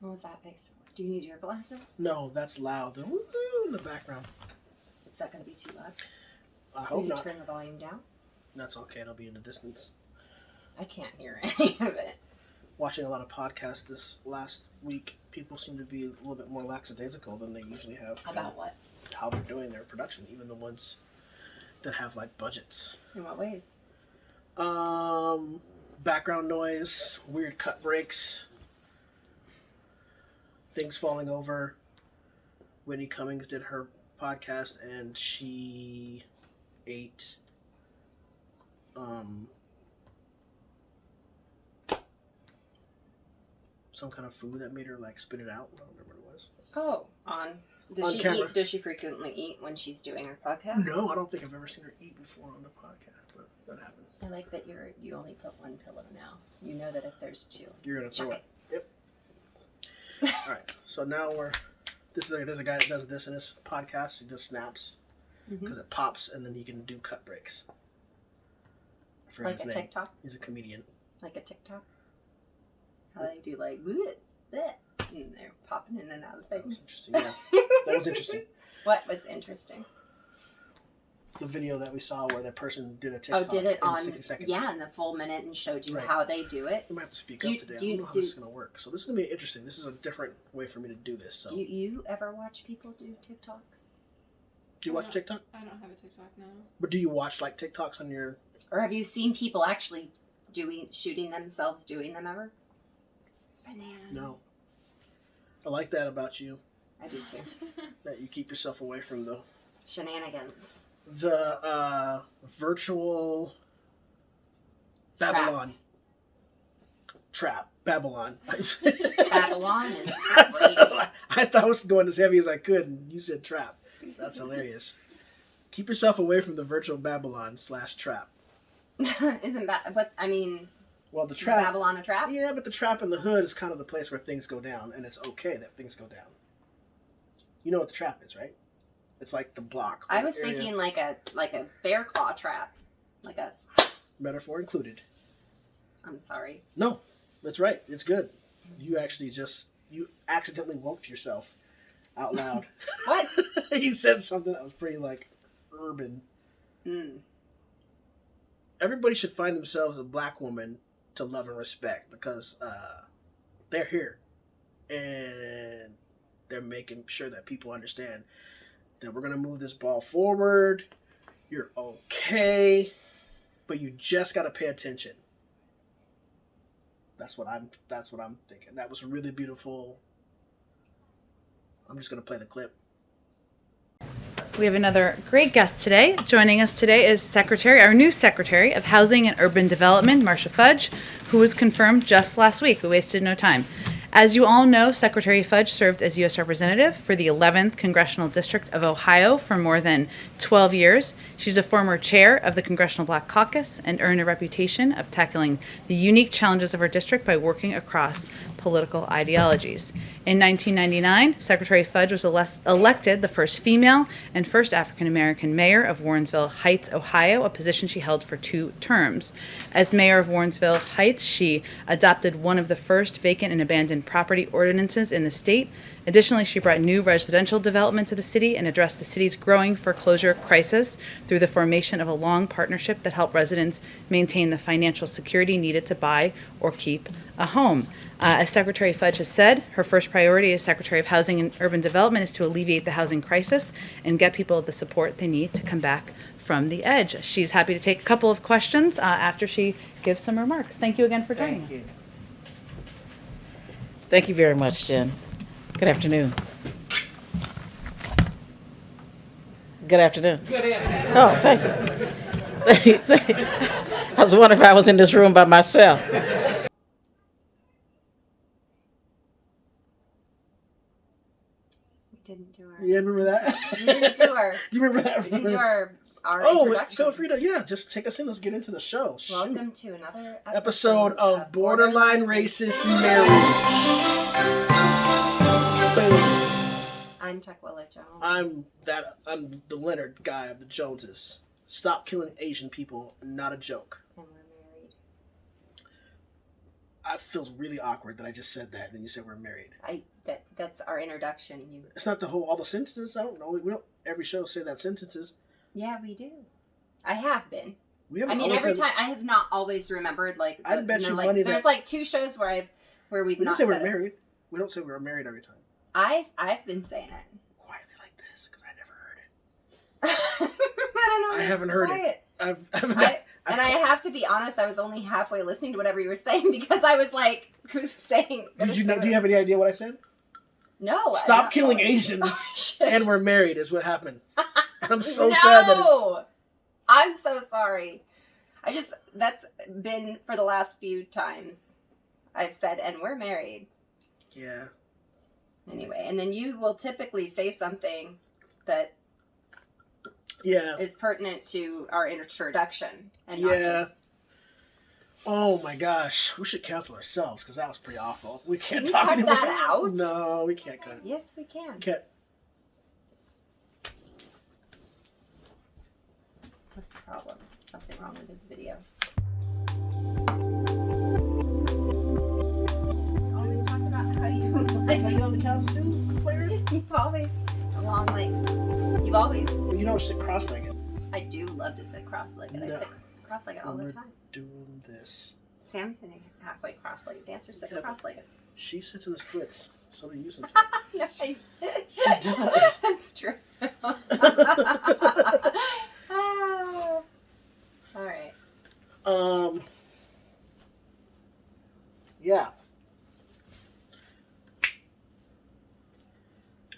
What was that big? Do you need your glasses? No, that's loud. Woo in the background. Is that going to be too loud? I hope not. Turn the volume down? That's okay. It'll be in the distance. I can't hear any of it. Watching a lot of podcasts this last week, people seem to be a little bit more lackadaisical than they usually have. About what? How they're doing their production, even the ones that have like budgets. In what ways? Background noise, weird cut breaks, things falling over. Whitney Cummings did her podcast and she ate some kind of food that made her like spit it out. I don't remember what it was. Oh, does she camera. eat? Does she frequently eat when she's doing her podcast? No, I don't think I've ever seen her eat before on the podcast, but that happened. I like that you only put one pillow now. You know that if there's two, You're gonna throw Chuck it. Yep. All right. So now there's a guy that does this in his podcast. He just snaps because it pops, and then he can do cut breaks. I forgot like his a name. TikTok. He's a comedian. Like a TikTok. How they do like bleh, bleh, and they're popping in and out of things. That was interesting. Yeah, that was interesting. What was interesting? The video that we saw where that person did a TikTok did it in on 60 seconds. Yeah, in the full minute and showed you Right. how they do it. I might have to speak up today. I don't know how this is going to work. So this is going to be interesting. This is a different way for me to do this. So. Do you ever watch people do TikToks? Do you watch TikTok? I don't have a TikTok now. But do you watch like TikToks on your... Or have you seen people actually shooting themselves doing them ever? Bananas. No. I like that about you. I do too. That you keep yourself away from the Shenanigans. Virtual Babylon. Trap. Babylon. Babylon is I thought I was going as heavy as I could, and you said trap. That's hilarious. Keep yourself away from the virtual Babylon /trap. Isn't that, but I mean, well, the trap. Is Babylon a trap? Yeah, but the trap in the hood is kind of the place where things go down, and it's okay that things go down. You know what the trap is, right? It's like the block. I was thinking like a bear claw trap, like a metaphor included. I'm sorry. No, that's right. It's good. You actually you accidentally woke yourself out loud. What? He said something that was pretty like urban. Everybody should find themselves a black woman to love and respect because they're here and they're making sure that people understand that we're going to move this ball forward. You're okay, but you just got to pay attention. That's what I'm thinking. That was really beautiful. I'm just going to play the clip. We have another great guest today. Joining us today is our new Secretary of Housing and Urban Development, Marcia Fudge, who was confirmed just last week. We wasted no time. As you all know, Secretary Fudge served as U.S. Representative for the 11th Congressional District of Ohio for more than 12 years. She's a former chair of the Congressional Black Caucus and earned a reputation of tackling the unique challenges of her district by working across political ideologies. In 1999, Secretary Fudge was elected the first female and first African-American mayor of Warrensville Heights, Ohio, a position she held for 2 terms. As mayor of Warrensville Heights, she adopted one of the first vacant and abandoned property ordinances in the state. Additionally, she brought new residential development to the city and addressed the city's growing foreclosure crisis through the formation of a long partnership that helped residents maintain the financial security needed to buy or keep a home. As Secretary Fudge has said, her first priority as Secretary of Housing and Urban Development is to alleviate the housing crisis and get people the support they need to come back from the edge. She's happy to take a couple of questions after she gives some remarks. Thank you again for joining us. Thank you very much, Jen. Good afternoon. Good afternoon. Good afternoon. Oh, thank you. I was wondering if I was in this room by myself. We didn't do our. Yeah, remember that? We didn't do our. You remember that? We didn't do our Oh, introduction. feel free to, just take us in. Let's get into the show. Welcome to another Episode of Borderline Racist Marriage. Boom. I'm Tukwila Jones. I'm the Leonard guy of the Joneses. Stop killing Asian people, not a joke. And we're married. I feel really awkward that I just said that and then you said we're married. That's our introduction. It's not all the sentences. I don't know. We don't every show say that sentences. Yeah, we do. I have been. We haven't. I mean, every time I have not always remembered. Like, I bet you like, money there's that like 2 shows where we've we not don't say said we're it. married. We don't say we're married every time. I've been saying it. Quietly like this because I never heard it. I don't know. I haven't heard it. And I have to be honest. I was only halfway listening to whatever you were saying because I was like saying. Do you have any idea what I said? No. Stop killing Asians, Oh, and we're married is what happened. I'm so sad that it's. I'm so sorry. That's been for the last few times I've said, and we're married. Yeah. Anyway, and then you will typically say something that is pertinent to our introduction. And not just... Oh my gosh. We should cancel ourselves because that was pretty awful. We can't Can talk you cut anymore. that out? No, we can't cut it. Yes, we can. Can't. What's the problem? Something wrong with this video. Always talk about how you like. Can I get on the couch too, player? You've always, along like, you've always. You don't sit cross-legged. I do love to sit cross-legged. I sit cross-legged all the time. Doing this. Sam's sitting halfway cross-legged. Dancers sit cross-legged. She sits in the splits. So do you sometimes. No, She does. That's true. All right. Yeah.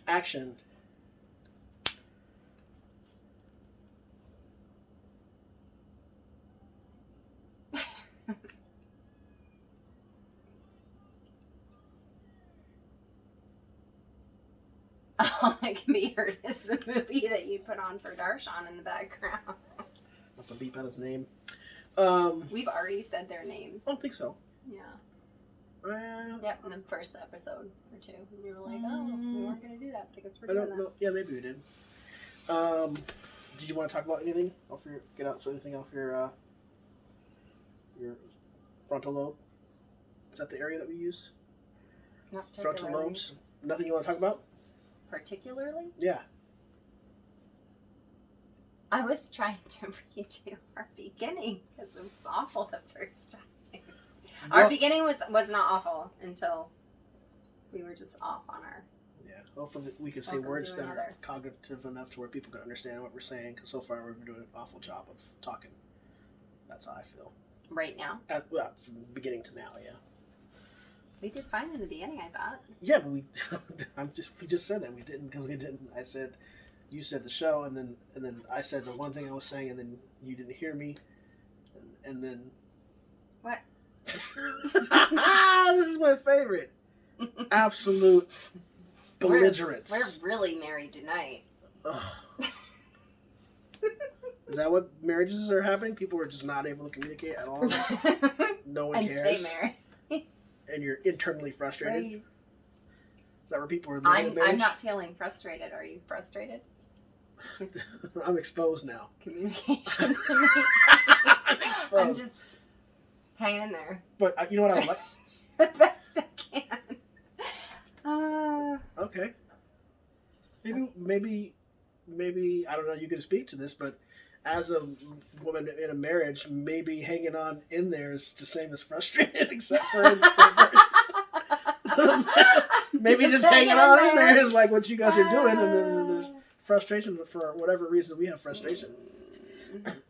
Action. All that can be heard is the movie that you put on for Darshan in the background. I'll have to beep out his name. We've already said their names. I don't think so. Yeah. Yep, in the first episode or 2. And you were like, we weren't going to do that because we're I doing don't know. Yeah, maybe we did. Did you want to talk about anything? Anything off your frontal lobe? Is that the area that we use? Not Frontal lobes? Nothing you want to talk about? Particularly? Yeah. I was trying to redo our beginning because it was awful the first time. Our beginning was not awful until we were just off on our... Yeah, hopefully we can say Welcome words to that another. are cognitive enough to where people can understand what we're saying, because so far we've been doing an awful job of talking. That's how I feel. Right now? From beginning to now, yeah. We did fine in the beginning, I thought. Yeah, but we just said that we didn't, because we didn't. I said, you said the show, and then I said the one thing I was saying, and then you didn't hear me, and then. What? This is my favorite. Absolute belligerence. We're really married tonight. Is that what marriages are happening? People are just not able to communicate at all. No one and cares. stay married. And you're internally frustrated. Is that where people are? I'm not feeling frustrated. Are you frustrated? I'm exposed now. Communication to me. I'm exposed. I'm just hanging in there. But you know what I would like? The best I can. Okay. Maybe I don't know. You can speak to this, but as a woman in a marriage, maybe hanging on in there is the same as frustrated, except for in reverse. Maybe just hanging on in there is like what you guys are doing, and then there's frustration for whatever reason we have frustration.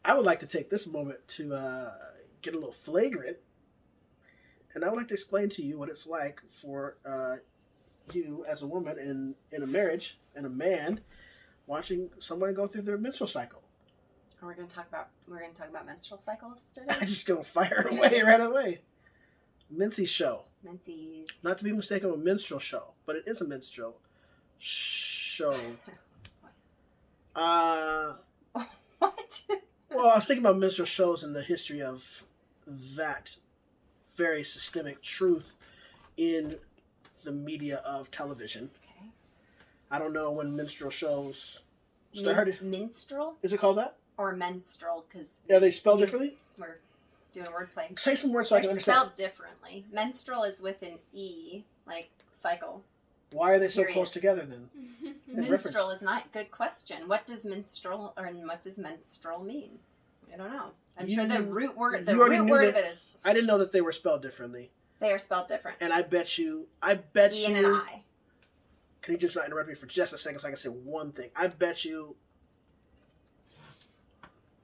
I would like to take this moment to get a little flagrant, and I would like to explain to you what it's like for you as a woman in a marriage and a man watching someone go through their menstrual cycle. We're going to talk about menstrual cycles today. I'm just gonna fire away right away. Mincy's show. Mincy's. Not to be mistaken with minstrel show, but it is a minstrel show. What? Well, I was thinking about minstrel shows and the history of that very systemic truth in the media of television. Okay. I don't know when minstrel shows started. Minstrel? Is it called that? Or menstrual, because... Are they spelled differently? We're doing wordplay. Say some words so I can They're understand. spelled differently. Menstrual is with an E, like cycle. Why are they so Periods. close together then? In Minstrel reference. is not. Good question. What does minstrel or what does menstrual mean? I don't know. I'm sure the root word. The you already root knew word of that- it is. I didn't know that they were spelled differently. They are spelled different. And I bet E you. and an I. Can you just not interrupt me for just a second so I can say one thing? I bet you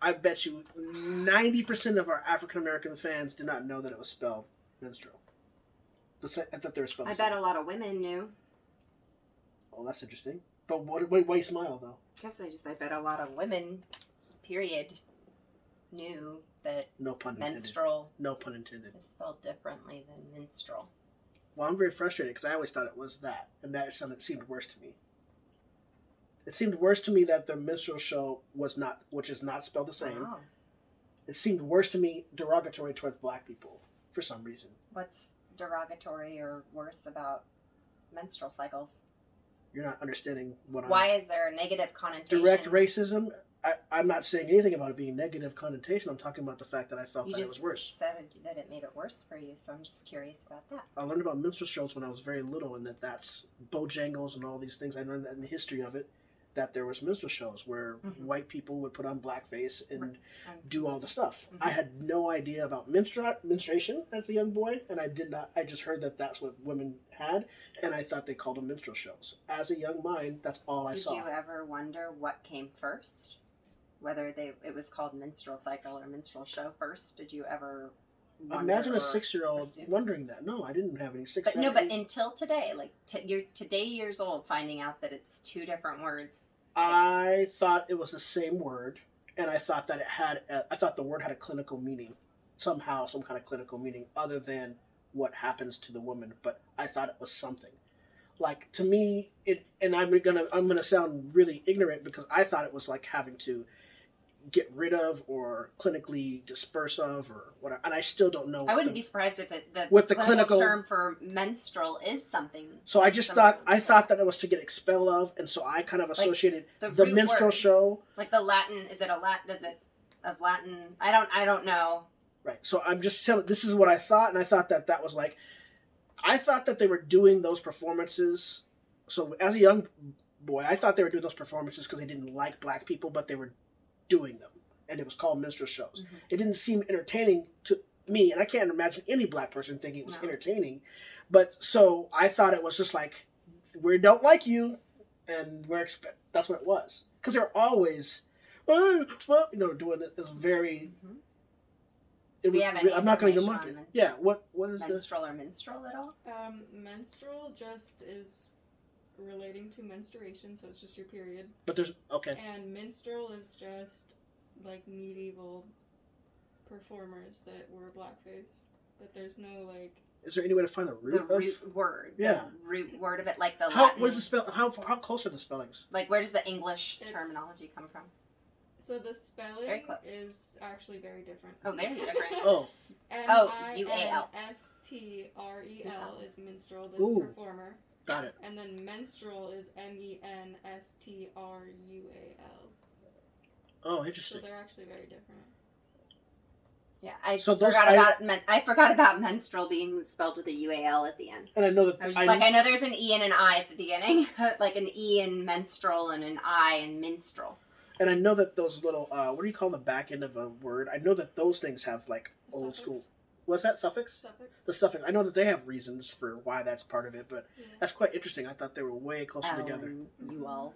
90% of our African American fans did not know that it was spelled menstrual. I thought they were spelled I the same. bet a lot of women knew. Oh, that's interesting. But why you smile though? I bet a lot of women, period, knew that No pun intended. menstrual No pun intended. is spelled differently than minstrel. Well, I'm very frustrated because I always thought it was that, and that seemed worse to me. It seemed worse to me that the minstrel show was not, which is not spelled the same. Oh. It seemed worse to me, derogatory towards black people for some reason. What's derogatory or worse about menstrual cycles? You're not understanding what Why is there a negative connotation? direct racism. I'm not saying anything about it being negative connotation. I'm talking about the fact that I felt You that it just was worse. said that it made it worse for you, so I'm just curious about that. I learned about minstrel shows when I was very little, and that's Bojangles and all these things. I learned that in the history of it, that there was minstrel shows where white people would put on blackface and do all the stuff. I had no idea about menstruation as a young boy, and I did not. I just heard that that's what women had, and I thought they called them minstrel shows. As a young mind, that's all I saw. Did you ever wonder what came first? Whether it was called minstrel cycle or minstrel show first? Did you ever wonder? Imagine a or 6-year-old assume? wondering that. No, I didn't have any 6. But 7, no, but 8. until today, like you're today years old, finding out that it's two different words. I thought it was the same word, and I thought that I thought the word had a clinical meaning, somehow, some kind of clinical meaning other than what happens to the woman. But I thought it was something. Like to me, and I'm gonna sound really ignorant because I thought it was like having to get rid of or clinically disperse of or whatever, and I still don't know. I wouldn't be surprised if the clinical clinical term for menstrual is something. So I just thought that it was to get expelled of, and so I kind of associated the the root minstrel word. show. Like the Latin, is it a Latin? Is it of Latin? I don't know. Right. So I'm just telling. This is what I thought, and I thought that was like, I thought that they were doing those performances. So as a young boy, I thought they were doing those performances because they didn't like black people, but they were doing them, and it was called minstrel shows. It didn't seem entertaining to me, and I can't imagine any black person thinking it was entertaining. But so I thought it was just like, we don't like you, and that's what it was, because they're always, doing it. It's very. We have any I'm not going to even mock it. information on Yeah. What is menstrual or minstrel at all? Menstrual just is relating to menstruation, so it's just your period. But there's okay. And minstrel is just like medieval performers that were blackface, but there's no like. Is there any way to find the root of? Word. Yeah. The root word of it, like the How Latin. was the spell? How close are the spellings? Like where does the English It's- terminology come from? So the spelling Very close. is actually very different. Oh, very different. Oh, Minstrel is minstrel, the Ooh. performer. got it. And then menstrual is menstrul. Oh, So interesting. they're actually very different. Yeah, I So those- forgot about menstrual being spelled with a UAL at the end. And I know that I was just I know there's an E and an I at the beginning, like an E in menstrual and an I in minstrel. And I know that those little, what do you call the back end of a word? I know that those things have like old Suffix. school. What's that suffix? Suffix. The suffix. I know that they have reasons for why that's part of it, but Yeah. that's quite interesting. I thought they were way closer together. You all.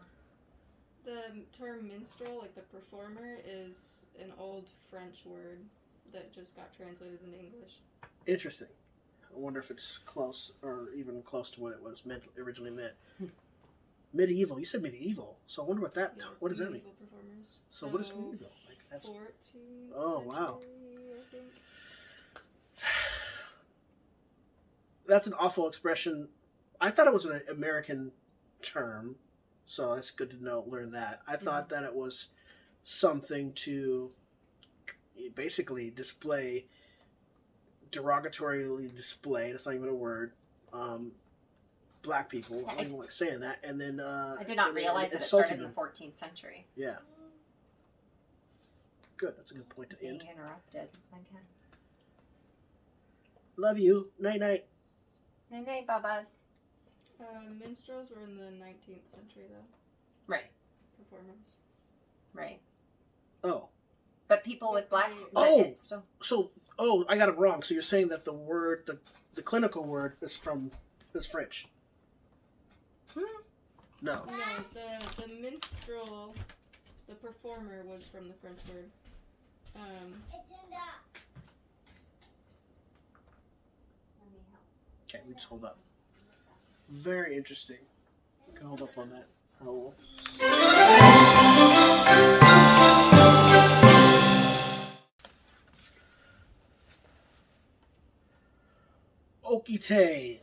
The term minstrel, like the performer, is an old French word that just got translated into English. Interesting. I wonder if it's close or even close to what it was originally meant. Medieval. You said medieval, so I wonder what that. Yeah, it's What does that mean? medieval performers. So what is medieval? Like that's. 14th Oh, wow. century, I think. That's an awful expression. I thought it was an American term, so it's good to learn that. I thought that it was something to basically derogatorily display. That's not even a word. Black people. I don't even like saying that. And then I did not realize that it insulting started in them. the 14th century. Yeah. Good. That's a good point to Being end. interrupted again. Love you. Night night. Night night, babas. Minstrels were in the 19th century, though. Right. Performers. Right. Oh. But people with black. Oh! It's still, So, I got it wrong. So you're saying that the word, the clinical word is French? No. No, the minstrel, the performer, was from the French word. Okay, we just hold up. Very interesting. We can hold up on that. Oh. Okite.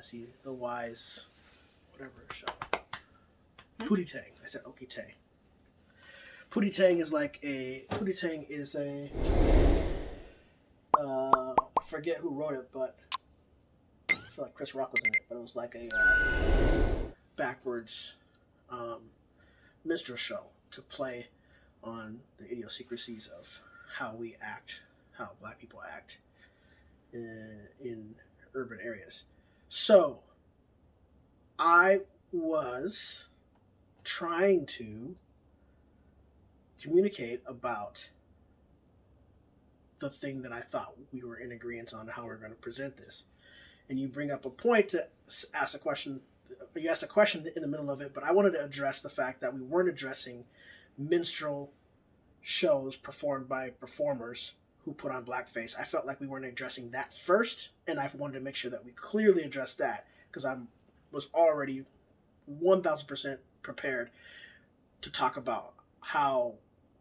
See the wise, whatever show. Pootie Tang. I said Okite. Pootie Tang is a. I forget who wrote it, but I feel like Chris Rock was in it. But it was like a backwards minstrel show to play on the idiosyncrasies of how we act, how black people act in urban areas. So, I was trying to communicate about the thing that I thought we were in agreement on how we're going to present this. And you bring up a point to ask a question. You asked a question in the middle of it, but I wanted to address the fact that we weren't addressing minstrel shows performed by performers who put on blackface. I felt like we weren't addressing that first, and I wanted to make sure that we clearly addressed that because I was already 1,000% prepared to talk about how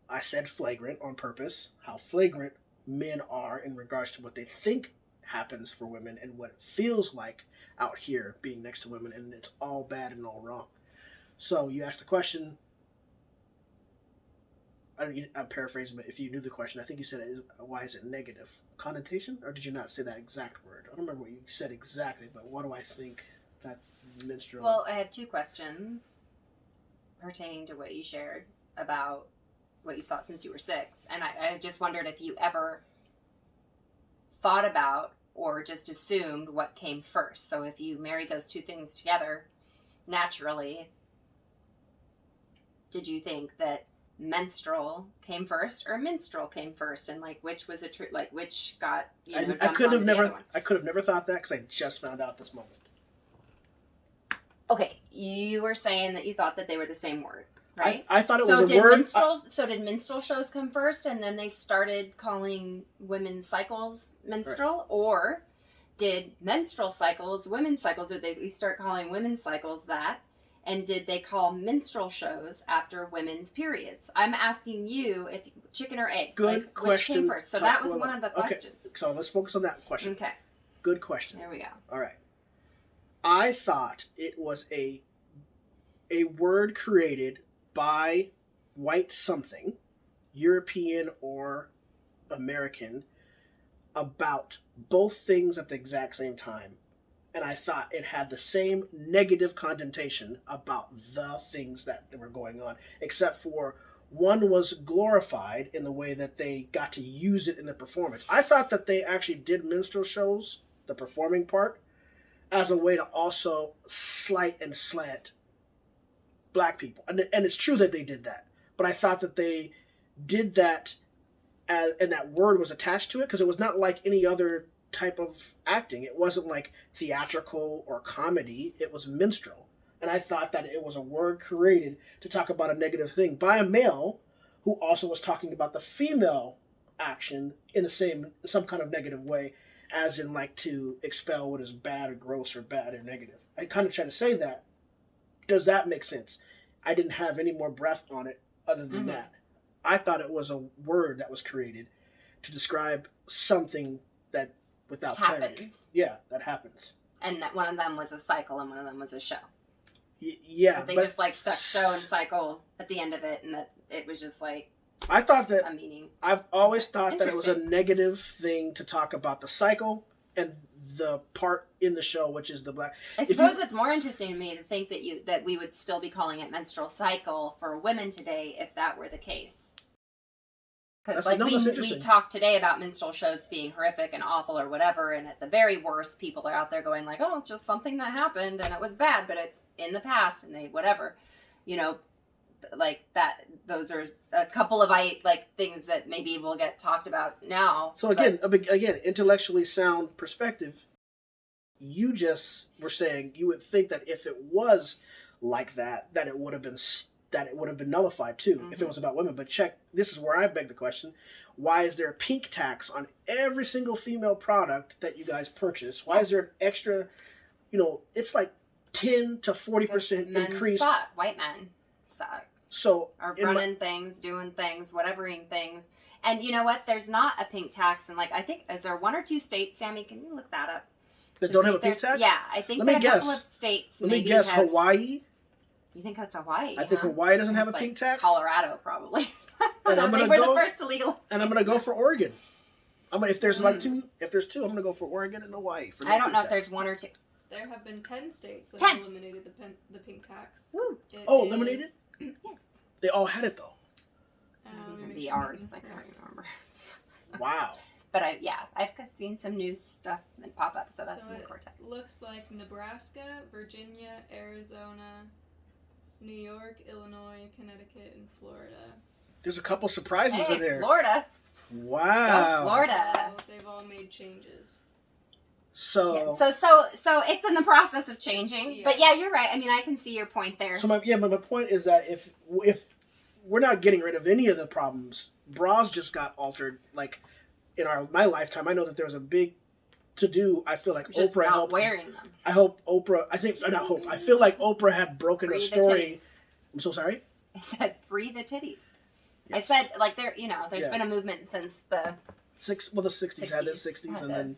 I said flagrant on purpose, how flagrant men are in regards to what they think happens for women and what it feels like out here being next to women, and it's all bad and all wrong. So you asked the question. I'm paraphrasing, but if you knew the question, I think you said, why is it negative? Connotation? Or did you not say that exact word? I don't remember what you said exactly, but what do I think that minstrel... Well, I had two questions pertaining to what you shared about what you thought since you were 6. And I just wondered if you ever thought about or just assumed what came first. So if you married those two things together naturally, did you think that menstrual came first or minstrel came first, and like which was a true, like which got I could have never thought that because I just found out this moment. Okay, you were saying that you thought that they were the same word, right? I thought it was a word. So did minstrel shows come first, and then they started calling women's cycles minstrel, right? Or did menstrual cycles women's cycles, or we start calling women's cycles that? And did they call minstrel shows after women's periods? I'm asking you if chicken or egg. Good question. Which came first? So that was one of the questions. Okay. So let's focus on that question. Okay. Good question. There we go. All right. I thought it was a word created by white something, European or American, about both things at the exact same time. And I thought it had the same negative connotation about the things that were going on, except for one was glorified in the way that they got to use it in the performance. I thought that they actually did minstrel shows, the performing part, as a way to also slight and slant black people. And it's true that they did that. But I thought that they did that, and that word was attached to it, because it was not like any other type of acting. It wasn't like theatrical or comedy. It was minstrel. And I thought that it was a word created to talk about a negative thing by a male who also was talking about the female action in some kind of negative way, as in like to expel what is bad or gross or bad or negative. I kind of try to say that. Does that make sense? I didn't have any more breath on it other than that. I thought it was a word that was created to describe something that without happens. Clarity. Yeah, that happens. And that one of them was a cycle and one of them was a show. Yeah. They just like stuck show and cycle at the end of it, and that it was just like I thought that a meaning. I've always thought that it was a negative thing to talk about the cycle and the part in the show, which is the black. I suppose it's more interesting to me to think that we would still be calling it menstrual cycle for women today if that were the case. Because That's we interesting. talked today about minstrel shows being horrific and awful or whatever, and at the very worst, people are out there going like, "Oh, it's just something that happened and it was bad, but it's in the past," and they whatever, you know, like that. Those are a couple of things that maybe will get talked about now. So again, intellectually sound perspective. You just were saying you would think that if it was like that it would have been nullified too if it was about women. But this is where I beg the question: why is there a pink tax on every single female product that you guys purchase? Why is there an extra? It's like 10 to 40% increase. Suck. White men suck. So are running things, doing things, whatevering things. And you know what? There's not a pink tax, and I think is there 1 or 2 states? Sammy, can you look that up? That don't have a pink tax? Yeah, I think that a couple of states. Let me guess. Hawaii. You think it's Hawaii? I think Hawaii doesn't have a pink tax. Colorado probably. And they were the first to legalize. And I'm gonna go for Oregon. If there's 2, I'm gonna go for Oregon and Hawaii. I don't know if there's 1 or 2. There have been 10 states that have eliminated the pink tax. Woo. Eliminated? Yes. They all had it though. Maybe ours. I can't remember. Wow. But I've seen some news stuff that pop up, so that's in the cortex. Looks like Nebraska, Virginia, Arizona, New York, Illinois, Connecticut, and Florida. There's a couple surprises in there. Florida. Wow. Go Florida. So they've all made changes. So it's in the process of changing. Yeah. But yeah, you're right. I mean, I can see your point there. So my point is that if we're not getting rid of any of the problems, bras just got altered. Like in my lifetime, I know that there was a big to do. I feel like just Oprah not helped. wearing them. I feel like Oprah had broken Free a the story. titties. I'm so sorry. I said free the titties. Yes. I said there's been a movement since the the 60s had the 60s, and then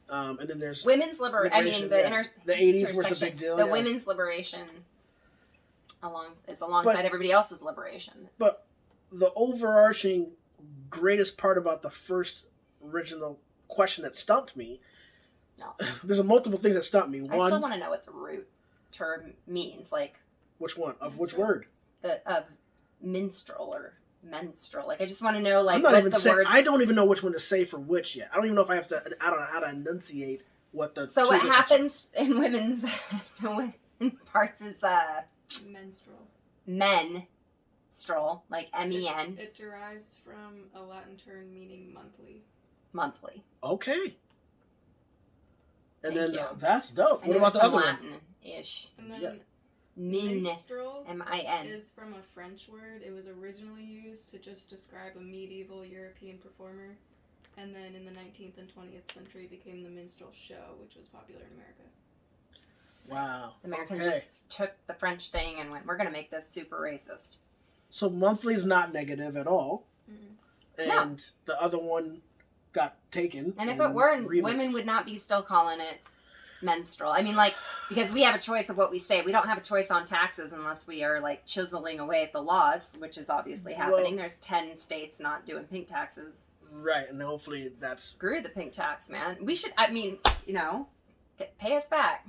and then there's women's liberation. I mean, the 80s was a big deal. The women's liberation is alongside everybody else's liberation. But the overarching greatest part about the first original question that stumped me. No. There's multiple things that stumped me. One, I still want to know what the root term means. Like which one of which word? Of minstrel or menstrual. I just want to know I'm not even saying. I don't even know which one to say for which yet. I don't even know if I have to. I don't know how to enunciate what the. So what happens in women's parts is Menstrual. Menstrual, like MEN. It derives from a Latin term meaning monthly. Monthly. Okay. And Thank then you. that's dope. What about the other one? Latin-ish. And then Yeah. minstrel M-I-N. is from a French word. It was originally used to just describe a medieval European performer. And then in the 19th and 20th century became the minstrel show, which was popular in America. Wow. The Americans Okay. just took the French thing and went, we're going to make this super racist. So monthly is not negative at all. Mm-hmm. And the other one got taken. And if it weren't, remixed. women would not be still calling it menstrual. I mean, because we have a choice of what we say. We don't have a choice on taxes unless we are, chiseling away at the laws, which is obviously happening. There's 10 states not doing pink taxes. Right, and hopefully that's... Screw the pink tax, man. We should, pay us back.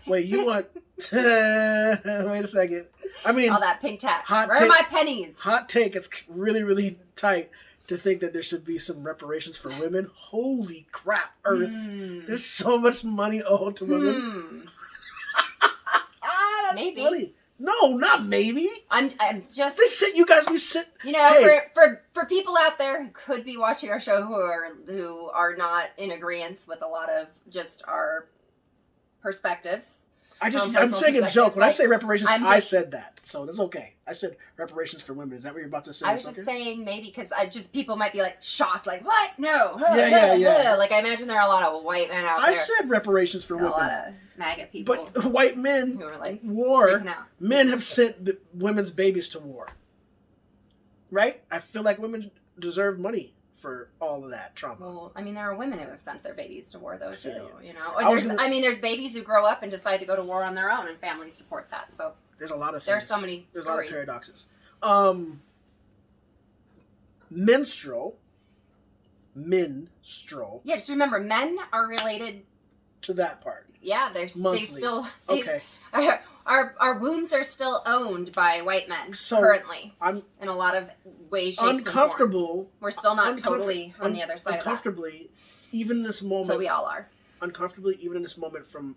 Wait, you want... Wait a second. I mean... All that pink tax. Hot Where are my pennies? Hot take, it's really, really tight to think that there should be some reparations for women. Holy crap, Earth. There's so much money owed to women. That's Maybe. funny. No, not maybe. I'm just... You guys be sit... Hey. for people out there who could be watching our show who are not in agreement with a lot of just our perspectives. I'm saying a joke. When I say reparations, I said that. So that's okay. I said reparations for women. Is that what you're about to say? I was just saying maybe because people might be shocked, what? No. Yeah. I imagine there are a lot of white men out there. I said reparations for women. A lot of MAGA people. But white men who are war. Men have sent women's babies to war. Right? I feel like women deserve money for all of that trauma. Well, there are women who have sent their babies to war, though, too. There's babies who grow up and decide to go to war on their own, and families support that. So there's a lot of things. There's so many There's stories. a lot of paradoxes. Minstrel. Yeah, just remember, men are related to that part. Yeah, they still... Okay. Our wombs are still owned by white men So, currently. I'm in a lot of ways, shapes, uncomfortable. and forms. We're still not totally on the other side of that. Uncomfortably, even in this moment. So we all are. Uncomfortably, even in this moment, from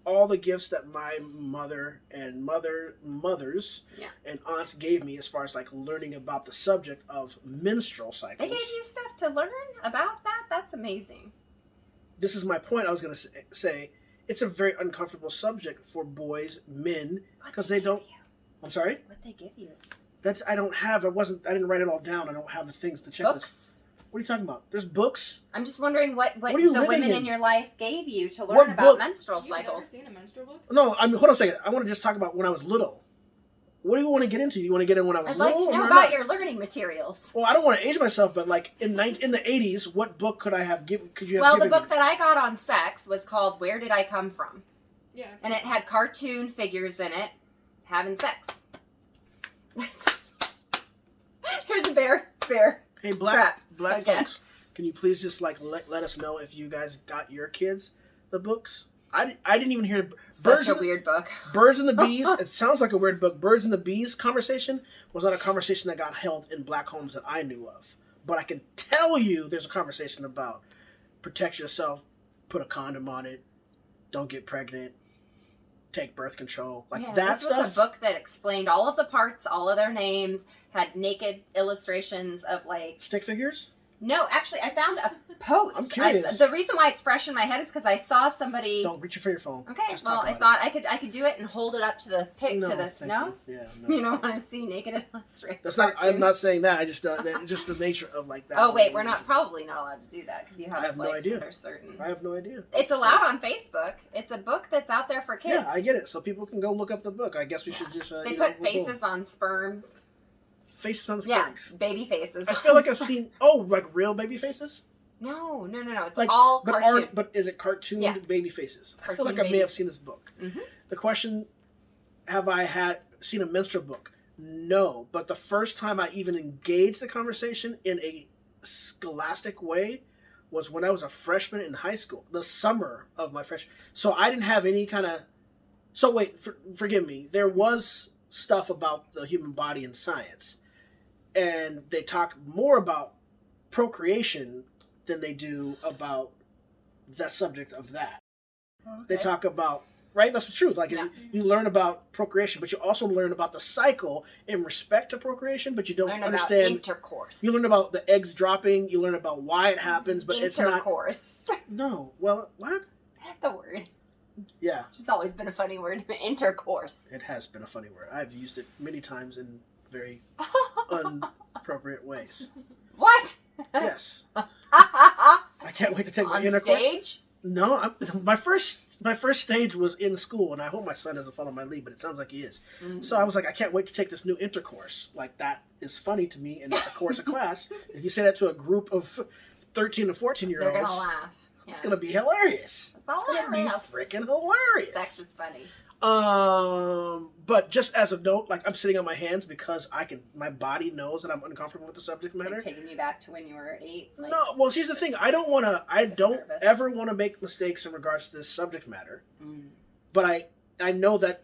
all the gifts that my mother and mothers and aunts gave me, as far as like learning about the subject of menstrual cycles. They gave you stuff to learn about that? That's amazing. This is my point. I was going to say it's a very uncomfortable subject for boys, men, because they don't. I'm sorry? What they give you? That's I don't have. I didn't write it all down. I don't have the things to check Books? this. What are you talking about? There's books. I'm just wondering what are you the living women in? in your life gave you to learn What about book? menstrual You've never cycles. seen a menstrual book? No, I mean, hold on a second. I want to just talk about when I was little. What do you want to get into? Do you want to get in when I was I'd little? like to know or about not? your learning materials. Well, I don't want to age myself, but like in the 80s, what book could I have given? Could you have Well, the given book me? that I got on sex was called "Where Did I Come From?" Yeah. and it had cartoon figures in it having sex. Here's a bear. Hey, Trap. black Again. folks, can you please just like let us know if you guys got your kids the books? I didn't even hear Such a weird book. Birds and the Bees. It sounds like a weird book. Birds and the Bees conversation was not a conversation that got held in black homes that I knew of. But I can tell you there's a conversation about protect yourself, put a condom on it, don't get pregnant, take birth control. Like Yeah, that this stuff. was a book that explained all of the parts, all of their names, had naked illustrations of like... Stick figures? No, actually, I found a post. I'm curious. The reason why it's fresh in my head is because I saw somebody... Don't reach for your phone. Okay, Just well, talk I about thought I could do it and hold it up to the pic No, to the... thank No? you. Yeah, no. You don't want to see naked illustrations. That's not. I'm not saying that. I just it's just the nature of like that. Oh wait, we're probably not allowed to do that because you have, I have no idea. under certain. I have no idea. It's allowed on Facebook. It's a book that's out there for kids. Yeah, I get it. So people can go look up the book. I guess we should just. They put faces on sperms. Faces on the Yeah, sperms. baby faces. I feel like I've seen. Oh, like real baby faces. No. It's Like all but cartoon. but is it cartooned Yeah. baby faces? I feel Cartoon like I may baby. have seen this book. Mhm. The question: have I seen a menstrual book? No, but the first time I even engaged the conversation in a scholastic way was when I was a freshman in high school, the summer of my freshman. So I didn't have any kind of. So wait, forgive me. There was stuff about the human body in science, and they talk more about procreation than they do about the subject of that. Okay. They talk about, right? That's the truth. Like Yeah. you learn about procreation, but you also learn about the cycle in respect to procreation, but you don't Learn understand. about intercourse. You learn about the eggs dropping. You learn about why it happens, but it's not. intercourse. No. Well, what? The word. Yeah, It's always been a funny word. Intercourse. it has been a funny word. I've used it many times in very inappropriate ways. What? Yes. I can't wait to take my On intercourse. stage? No, my first stage was in school, and I hope my son doesn't follow my lead, but it sounds like he is. Mm-hmm. So I was like, I can't wait to take this new intercourse. Like, that is funny to me, and it's a course of class. If you say that to a group of 13 to 14-year-olds, They're gonna laugh. it's Yeah. going to be hilarious. It's It's going to be hilarious. freaking hilarious. Sex is funny. But just as a note, like, I'm sitting on my hands because my body knows that I'm uncomfortable with the subject matter. Like taking you back to when you were 8. Like, No, well, here's the thing. I don't nervous. ever want to make mistakes in regards to this subject matter. Mm. But I know that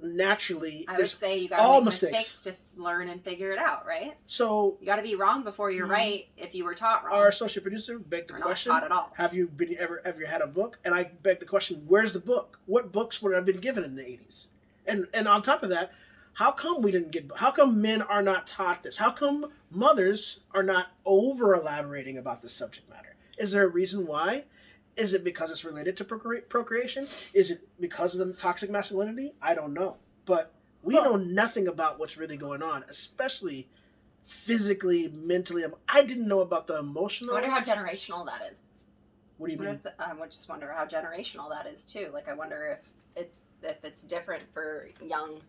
naturally I would there's say you all gotta make mistakes. mistakes to learn and figure it out, right? So You gotta be wrong before you're right if you were taught wrong. our associate producer begged the We're not question, taught at all. have you had a book? And I begged the question, where's the book? What books would have been given in the 80s? And on top of that, how come men are not taught this? How come mothers are not over elaborating about this subject matter? Is there a reason why? Is it because it's related to procreation? Is it because of the toxic masculinity? I don't know. But we know nothing about what's really going on, especially physically, mentally. I didn't know about the I emotional. wonder how generational that is. What do you mean? I would just wonder how generational that is too. Like I wonder if it's different for young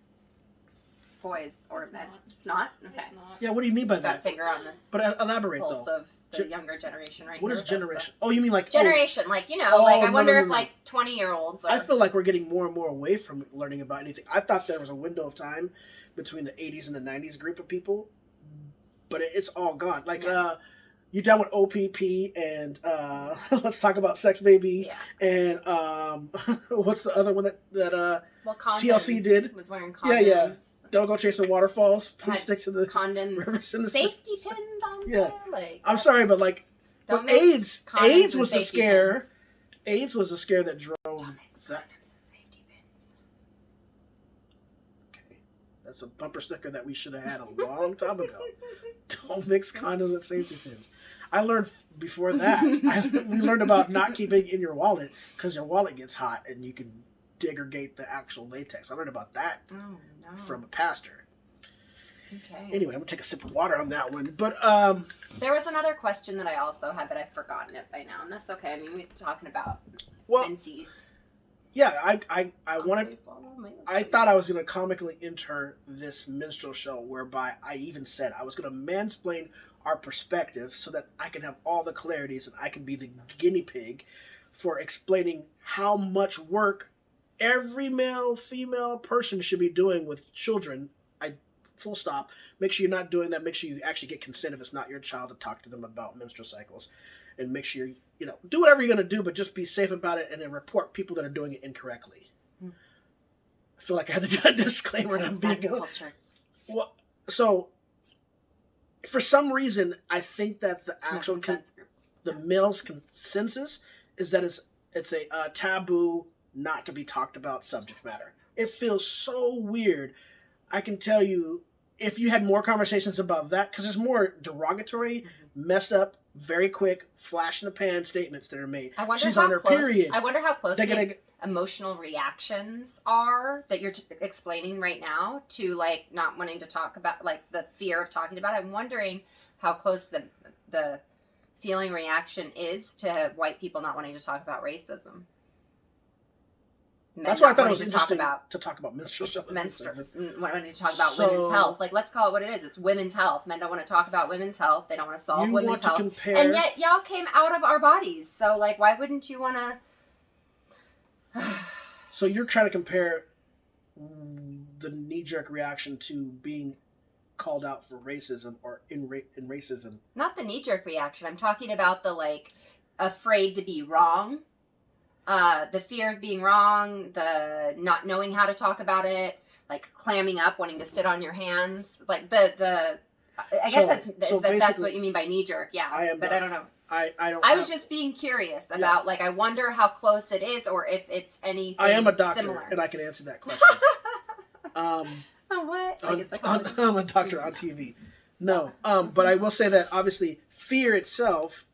boys or It's men. not. It's not? Okay. It's not. Yeah, what do you mean by Got that? finger on the But elaborate pulse though. of the Gen- younger generation right What here. is That's the- generation? Oh, you mean like Generation, like, you know, Oh, like I no, wonder no, if no. like 20-year-olds Oh, are... I feel like we're getting more and more away from learning about anything. I thought there was a window of time between the 80s and the 90s group of people, but it's all gone. Like, Yeah. you down with OPP and let's talk about Sex Baby Yeah. and what's the other one that Well, condoms TLC did. was wearing Yeah, condoms. yeah. Don't go chasing waterfalls. Please Had stick to the condoms. rivers and the Safety pinned on Yeah. there. Like, I'm sorry, but like, don't but mix condoms AIDS and was the safety scare. pins. AIDS was the scare that drove Don't mix that. condoms and safety pins. Okay. That's a bumper sticker that we should have had a long time ago. Don't mix condoms with safety pins. I learned before that. We learned about not keeping in your wallet because your wallet gets hot and you can degrade the actual latex. I learned about that Oh no. from a pastor. Okay. Anyway, I'm gonna take a sip of water on that one. But There was another question that I also had, but I've forgotten it by now, and that's okay. I mean, we're talking about well, menses. yeah, I wanted. I Menses. thought I was going to comically enter this minstrel show whereby I even said I was going to mansplain our perspective so that I can have all the clarities and I can be the guinea pig for explaining how much work every male, female person should be doing with children. Full stop. Make sure you're not doing that. Make sure you actually get consent if it's not your child to talk to them about menstrual cycles. And make sure you do whatever you're going to do, but just be safe about it and then report people that are doing it incorrectly. I feel like I had to do a disclaimer. And I'm being culture. well. So, for some reason, I think that the actual the male's consensus is that it's a taboo, not to be talked about subject matter. It feels so weird. I can tell you, if you had more conversations about that, because there's more derogatory, messed up, very quick, flash in the pan statements that are made. I wonder She's how on her close. period. I wonder how close They're the gonna- emotional reactions are that you're explaining right now to like not wanting to talk about, like the fear of talking about it. I'm wondering how close the feeling reaction is to white people not wanting to talk about racism. Men That's why I not thought it wanting was to interesting talk about to talk about menstrual. wanting to talk about So- women's health. Like, let's call it what it is. It's women's health. Men don't want to talk about women's health. They don't want to solve You women's want to health. compare, And yet, y'all came out of our bodies. So, like, why wouldn't you want to? so you're trying to compare the knee-jerk reaction to being called out for racism or in racism. Not the knee-jerk reaction. I'm talking about the like afraid to be wrong. The fear of being wrong, the not knowing how to talk about it, like clamming up, wanting to sit on your hands, like I guess that's what you mean by knee jerk, yeah. I don't know. I was just being curious about like I wonder how close it is or if it's anything. I am a doctor similar. and I can answer that question. Oh, what? Like, it's like, I'm a doctor on TV. No, but I will say that obviously fear itself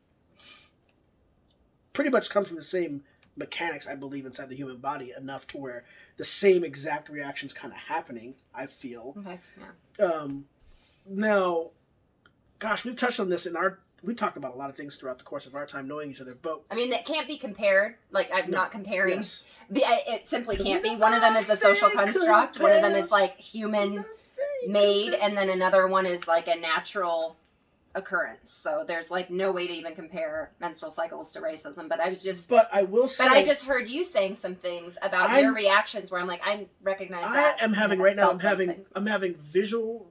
pretty much comes from the same mechanics, I believe, inside the human body enough to where the same exact reactions kind of happening, I feel. Okay, yeah. Now, gosh, we've touched on this we talked about a lot of things throughout the course of our time knowing each other, but I mean, that can't be compared. Like, I'm not comparing. yes. It simply can't be. One of them is a social construct. One of them is like human made, and then another one is like a natural occurrence. So there's like no way to even compare menstrual cycles to racism. But I will say, but I just heard you saying some things about your reactions where I'm like, I recognize that. I am having right now. I'm having visual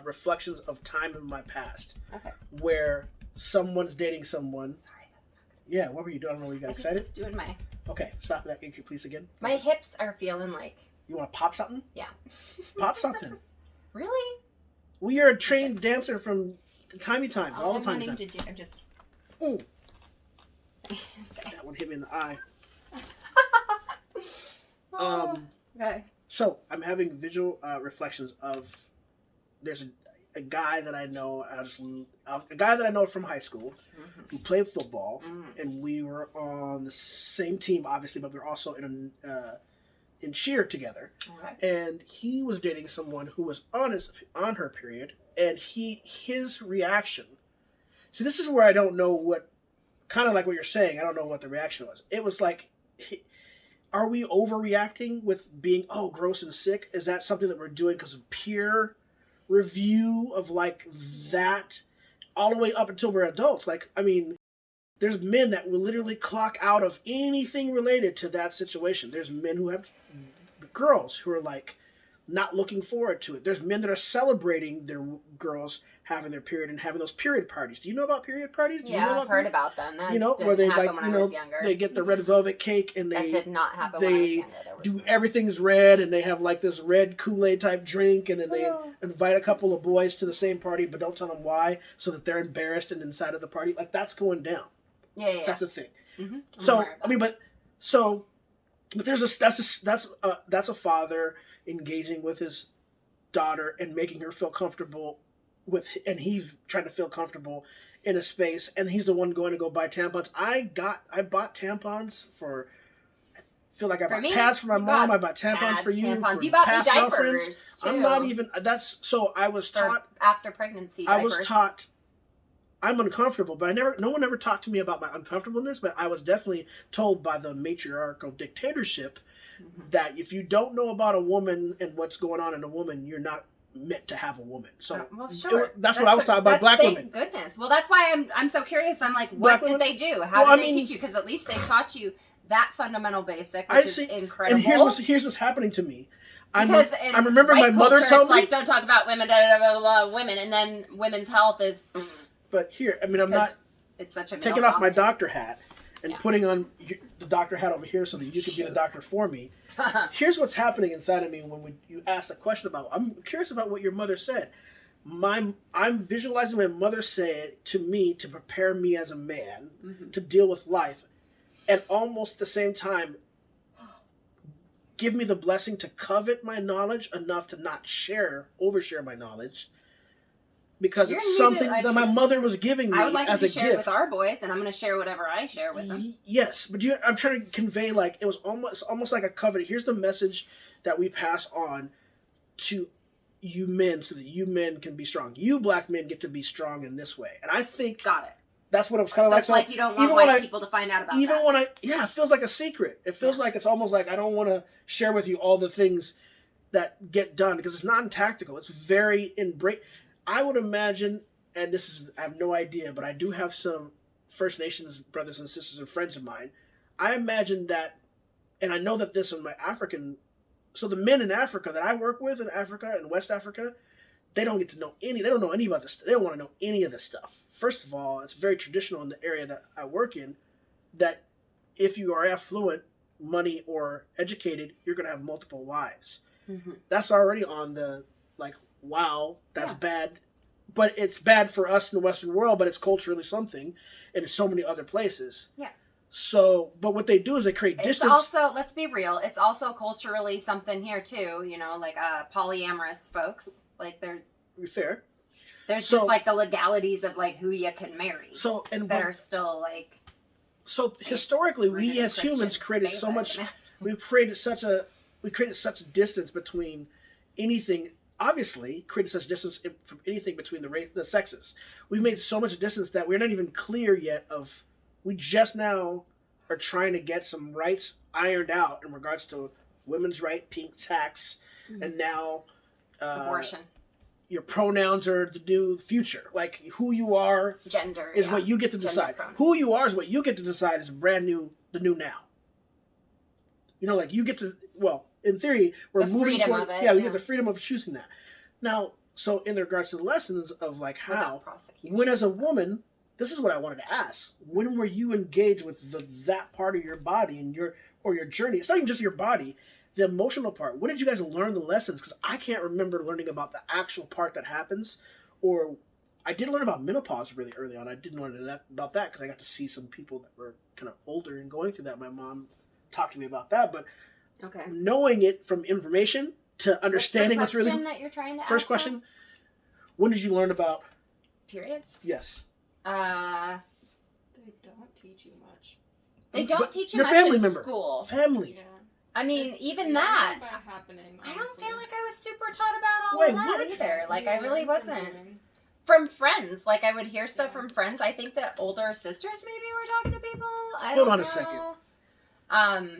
reflections of time in my past. Okay. Where someone's dating someone. Sorry, that's not good. Yeah. What were you doing? I don't know. You got excited. Doing my. Okay. Stop that, if you please, again. My hips are feeling like. You want to pop something? Yeah. Pop something. Really? Well, you're a trained dancer from Timey Times, all the time. I'm just. Ooh. That one hit me in the eye. Okay. So I'm having visual reflections of there's a guy that I know. A guy that I know from high school who played football, and we were on the same team, obviously, but we were also in cheer together. Okay. And he was dating someone who was on her period, and his reaction. See, this is where I don't know what, kind of like what you're saying. I don't know what the reaction was. It was like, are we overreacting with being gross and sick? Is that something that we're doing because of peer review of like that, all the way up until we're adults? Like, I mean, there's men that will literally clock out of anything related to that situation. There's men who have girls who are like, not looking forward to it. There's men that are celebrating their girls having their period and having those period parties. Do you know about period parties? Do you know I've heard about them. That where they happen when I was younger. they get the red velvet cake and That did not happen when I was younger. do everything's red and they have like this red Kool-Aid type drink and then they invite a couple of boys to the same party but don't tell them why so that they're embarrassed and inside of the party. Like that's going down. Yeah. That's the thing. Mm-hmm. So I mean, but that's a father engaging with his daughter and making her feel comfortable with, and he's trying to feel comfortable in a space, and he's the one going to go buy tampons. I bought tampons for. I feel like I bought pads for my mom. I bought tampons for you. Tampons. For you bought past me diapers girlfriends. too. I'm not even. That's so. I was taught after pregnancy. I Diapers. was taught. I'm uncomfortable, but no one ever talked to me about my uncomfortableness, but I was definitely told by the matriarchal dictatorship that if you don't know about a woman and what's going on in a woman, you're not meant to have a woman. So well, sure. That's what I was taught about black women. Thank goodness. Well, that's why I'm so curious. I'm like, what did they do? How did they teach you? Because at least they taught you that fundamental basic, which is incredible. And here's what's happening to me. I remember my mother told me, like, don't talk about women, blah, blah, blah, blah, women, and then women's health is. But here, I mean, I'm not it's such a taking off my doctor hat and putting on the doctor hat over here so that you can be the doctor for me. Here's what's happening inside of me when you ask the question about. I'm curious about what your mother said. I'm visualizing my mother say it to me to prepare me as a man to deal with life, and almost at the same time, give me the blessing to covet my knowledge enough to not overshare my knowledge. Because it's something that my mother was giving me as a gift. I would like to share it with our boys, and I'm going to share whatever I share with them. Yes, but I'm trying to convey, like, it was almost like a covenant. Here's the message that we pass on to you men so that you men can be strong. You black men get to be strong in this way. And I think... Got it. That's what it was kind of like. It's like you don't want white people to find out about that. It feels like a secret. It feels like it's almost like I don't want to share with you all the things that get done because it's non-tactical. It's very I would imagine, and I have no idea, but I do have some First Nations brothers and sisters and friends of mine. I imagine that, and I know that this in my African, so the men in Africa that I work with in Africa and West Africa, they don't know any about this. They don't want to know any of this stuff. First of all, it's very traditional in the area that I work in that if you are affluent, money, or educated, you're going to have multiple wives. Mm-hmm. That's already on the, like, wow, that's bad. But it's bad for us in the Western world, but it's culturally something, and in so many other places. Yeah. So, but what they do is they create distance. It's also, let's be real, it's also culturally something here too, like polyamorous folks. Like there's just like the legalities of like who you can marry. So, are still like. So historically, we as humans created so much. We created such distance between anything. Obviously, created such distance from anything between the sexes. We've made so much distance that we're not even clear yet of. We just now are trying to get some rights ironed out in regards to women's right, pink tax, and now abortion. Your pronouns are the new future. Like who you are, gender is what you get to decide. Who you are is what you get to decide is the new now. Like you get to in theory, we're moving toward we get the freedom of choosing that. Now, so in regards to the lessons of like how, when as a woman, this is what I wanted to ask. When were you engaged with that part of your body and your journey? It's not even just your body, the emotional part. When did you guys learn the lessons? Because I can't remember learning about the actual part that happens. Or I did learn about menopause really early on. I didn't learn about that because I got to see some people that were kind of older and going through that. My mom talked to me about that, but knowing it from information to understanding what's really that you're trying to first question. When did you learn about periods? Yes. They don't teach you much. They don't teach you much in school. Family. Yeah. I mean, even that. Happening, I don't feel like I was super taught about all of that either. Like, I really wasn't. From friends. Like, I would hear stuff from friends. I think that older sisters maybe were talking to people. Hold on a second.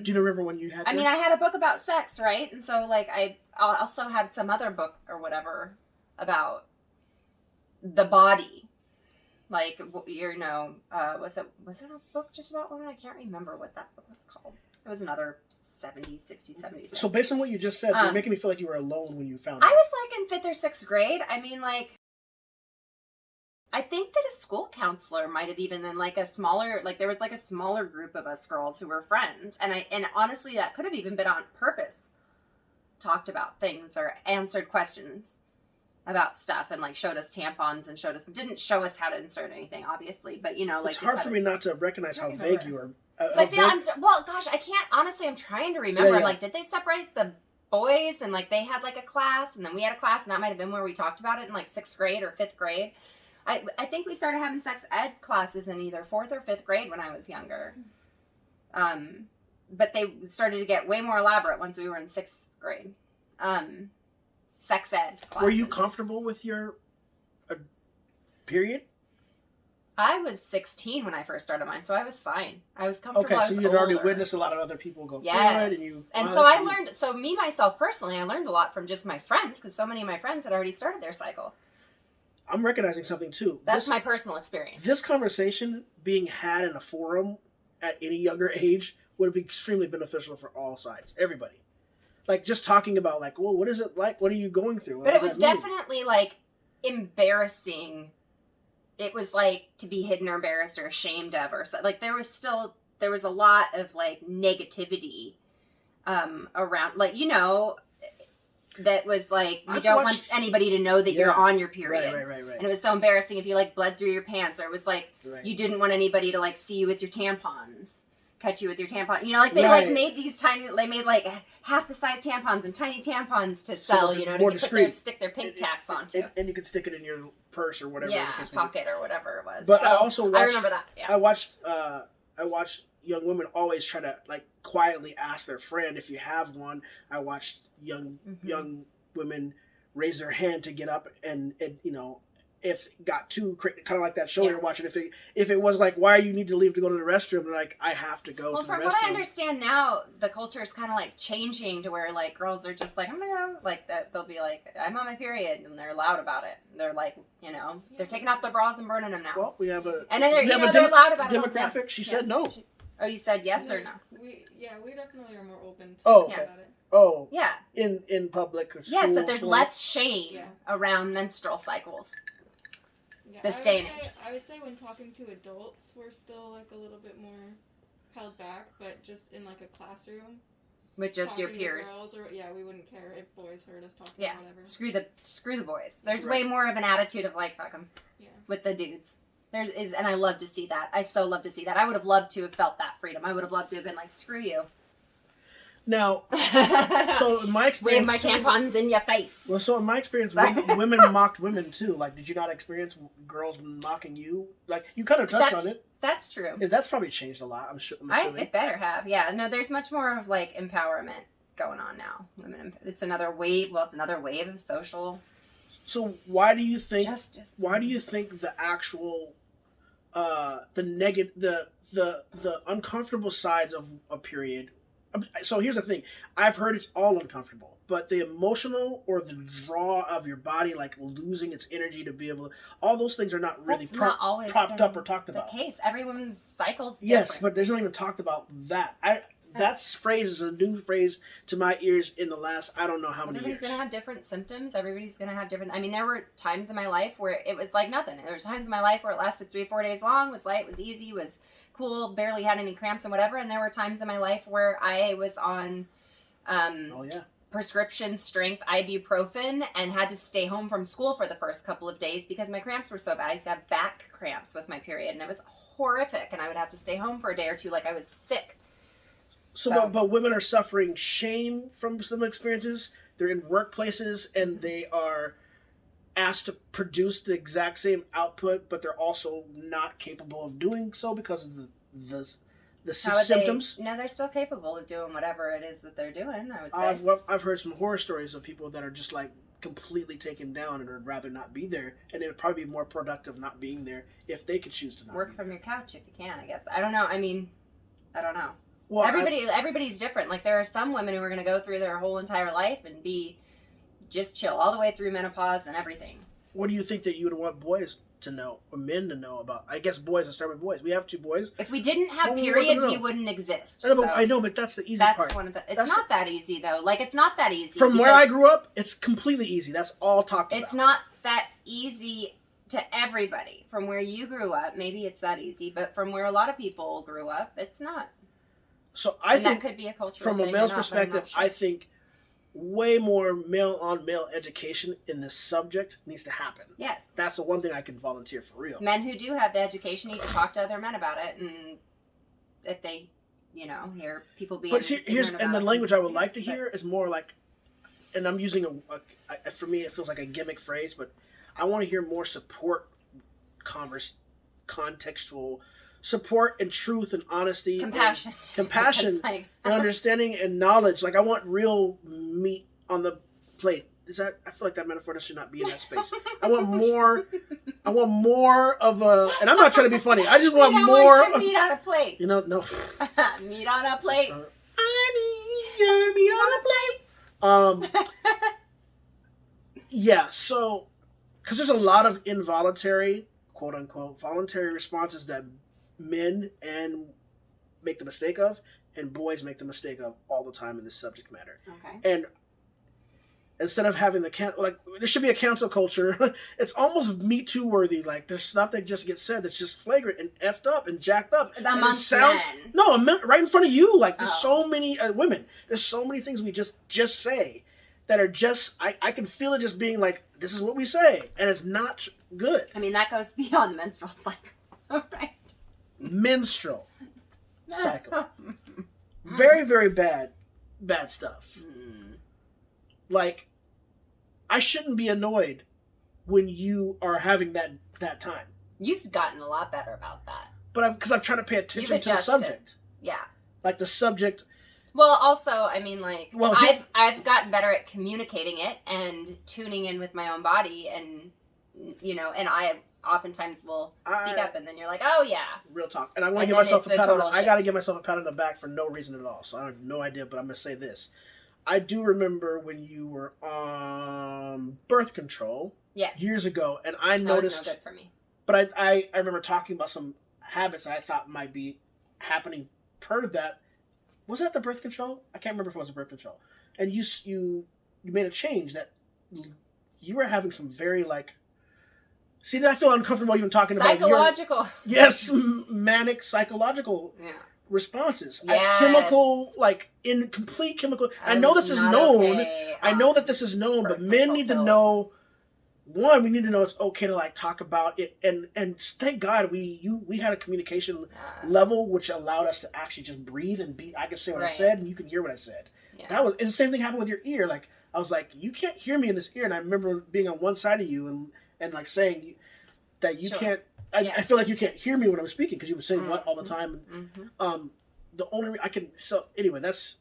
Do you remember when you had this? I mean, I had a book about sex, right? And so, like, I also had some other book or whatever about the body. Like, was it a book just about women? I can't remember what that book was called. It was another 70, 60, 70. So based on what you just said, you're making me feel like you were alone when you found I out. was like in 5th or 6th grade. I mean, like, I think that a school counselor might have even been like a smaller, like there was like a smaller group of us girls who were friends. And honestly, that could have even been on purpose. Talked about things or answered questions about stuff and like showed us tampons and didn't show us how to insert anything, obviously. But, you know, like. It's hard for me not to recognize how vague you are. I feel, gosh, I can't, honestly, I'm trying to remember. Yeah. I'm like, did they separate the boys and like they had like a class and then we had a class and that might have been where we talked about it in like 6th grade or 5th grade. I think we started having sex ed classes in either 4th or 5th grade when I was younger. But they started to get way more elaborate once we were in 6th grade. Sex ed classes. Were you comfortable with your period? I was 16 when I first started mine, so I was fine. I was comfortable. Okay, so you had already witnessed a lot of other people go through it, and so I learned. So me myself personally, I learned a lot from just my friends because so many of my friends had already started their cycle. I'm recognizing something too. That's my personal experience. This conversation being had in a forum at any younger age would be extremely beneficial for all sides, everybody. Like just talking about like, well, what is it like? What are you going through? But it was definitely like embarrassing. It was like to be hidden or embarrassed or ashamed of or like there was a lot of like negativity around, like, you know, that was like you don't want anybody to know that you're on your period. Right. And it was so embarrassing if you like bled through your pants, or it was like you didn't want anybody to like see you with your tampons. Catch you with your tampon, you know, like they like made these they made like half the size tampons and tiny tampons to sell, you know, to stick their pink tacks onto. And you could stick it in your purse or whatever. Yeah, pocket or whatever it was. But so, I also watched, I remember that. Yeah. I watched young women always try to like quietly ask their friend if you have one. I watched young women raise their hand to get up and you know, if it got too kind of like that show you're watching, if it was like, why you need to leave to go to the restroom, like I have to go to the restroom. Well, from what I understand now, the culture is kind of like changing to where like girls are just like, I'm gonna go, like that. They'll be like, I'm on my period, and they're loud about it. They're like, you know, they're taking off their bras and burning them now. Well, we have a and then they're loud about demographic. it. She said no. Oh, you said yes or no? We definitely are more open to about it. Oh, yeah. In public or school. Yes, that there's less shame around menstrual cycles. Yeah, this day and age. I would say when talking to adults, we're still like a little bit more held back, but just in like a classroom. With just your peers. Girls we wouldn't care if boys heard us talking or whatever. Screw the boys. There's way more of an attitude of like, fuck them. Yeah. With the dudes. And I love to see that. I so love to see that. I would have loved to have felt that freedom. I would have loved to have been like, screw you. Now, so in my experience, wave my tampons in your face. Well, so in my experience, women mocked women too. Like, did you not experience girls mocking you? Like, you kind of touched on it. That's true. That's probably changed a lot. I'm sure. It better have. Yeah. No, there's much more of like empowerment going on now. It's another wave. Well, it's another wave of social. So why do you think? Justice. Why do you think the actual, the uncomfortable sides of a period? So here's the thing. I've heard it's all uncomfortable, but the emotional or the draw of your body, like losing its energy to be able to, all those things are not really propped up or talked about. The case. Everyone's cycle's different. Yes, but there's not even talked about that. That phrase is a new phrase to my ears in the last, I don't know how many years. Everybody's going to have different symptoms. Everybody's going to have different... I mean, there were times in my life where it was like nothing. There were times in my life where it lasted 3-4 days long, was light, was easy, was cool, barely had any cramps and whatever. And there were times in my life where I was on prescription strength ibuprofen and had to stay home from school for the first couple of days because my cramps were so bad. I used to have back cramps with my period, and it was horrific. And I would have to stay home for a day or two like I was sick. So, but women are suffering shame from some experiences. They're in workplaces and they are asked to produce the exact same output, but they're also not capable of doing so because of the symptoms. No, they're still capable of doing whatever it is that they're doing, I would say. I've heard some horror stories of people that are just like completely taken down and would rather not be there, and it would probably be more productive not being there if they could choose to not work from your couch if you can, I guess. I don't know. I mean, I don't know. Well, everybody's different. Like, there are some women who are going to go through their whole entire life and be just chill all the way through menopause and everything. What do you think that you would want boys to know, or men to know about. I guess boys. Let's start with boys. We have 2 boys. If we didn't have Well, we want them to periods, know. you wouldn't exist. I know, but that's the easy That's part. one of the. It's That's not that easy though. Like it's not that easy. From where because I grew up, it's completely easy. That's all talked about. it's not that easy to everybody. From where you grew up, maybe it's that easy, but from where a lot of people grew up, it's not. So I And think that could be a cultural from a thing male's or not, but I'm not perspective, sure. I think way more male on male education in this subject needs to happen. Yes. That's the one thing I can volunteer for real. Men who do have the education need to talk to other men about it, and if they, hear people being. But here's ignorant and the about it, language I would speak like it, to but- hear is more like, and I'm using for me it feels like a gimmick phrase, but I want to hear more support, contextual support and truth and honesty, Compassion. compassion, Because, like, and understanding and knowledge. Like I want real meat on the plate. Is that? I feel like that metaphor should not be in that space. I want more. I want more of a. And I'm not trying to be funny. I just want I more. want your meat on a plate. No. Meat on a plate. I need your meat on a plate. Yeah. So, because there's a lot of involuntary, quote unquote, voluntary responses that men make the mistake of, and boys make the mistake of all the time in this subject matter. Okay. And instead of having there should be a cancel culture. It's almost Me Too worthy. Like there's stuff that just gets said that's just flagrant and effed up and jacked up. And Amongst it sounds men. no, right in front of you. Like there's Oh. so many women. There's so many things we just say that are just. I can feel it just being like this is what we say, and it's not good. I mean, that goes beyond the menstrual cycle. Right. Menstrual cycle. Very, very bad stuff. Like, I shouldn't be annoyed when you are having that time. You've gotten a lot better about that. But because I'm trying to pay attention You've to the adjusted. subject. Yeah. Like the subject. Well, also, I mean, like, Well, I've gotten better at communicating it and tuning in with my own body, and and I oftentimes will speak up, and then you're like, oh yeah. Real talk. And I want to And give then myself it's a pat a on the total I got to shift. give myself a pat on the back for no reason at all. So I have no idea, but I'm going to say this. I do remember when you were on birth control Yes. years ago, and I That was noticed. no good for me. But I remember talking about some habits that I thought might be happening per that. Was that the birth control? I can't remember if it was the birth control. And you made a change that you were having some very See, I feel uncomfortable even talking about Psychological. yes, manic psychological Yeah. responses. Yes. Chemical, in complete chemical. I know this is not known. okay I know on that this is known, but birth men control need to pills. know. One, we need to know it's okay to talk about it, and thank God we had a communication level which allowed us to actually just breathe and be. I can say what I Right. said, and you can hear what I said. Yeah. That was and the same thing happened with your ear. I was like, you can't hear me in this ear, and I remember being on one side of you and saying that you Sure. can't. Yeah. I feel like you can't hear me when I'm speaking because you would say what all the time. Mm-hmm. The only I can. So anyway, that's.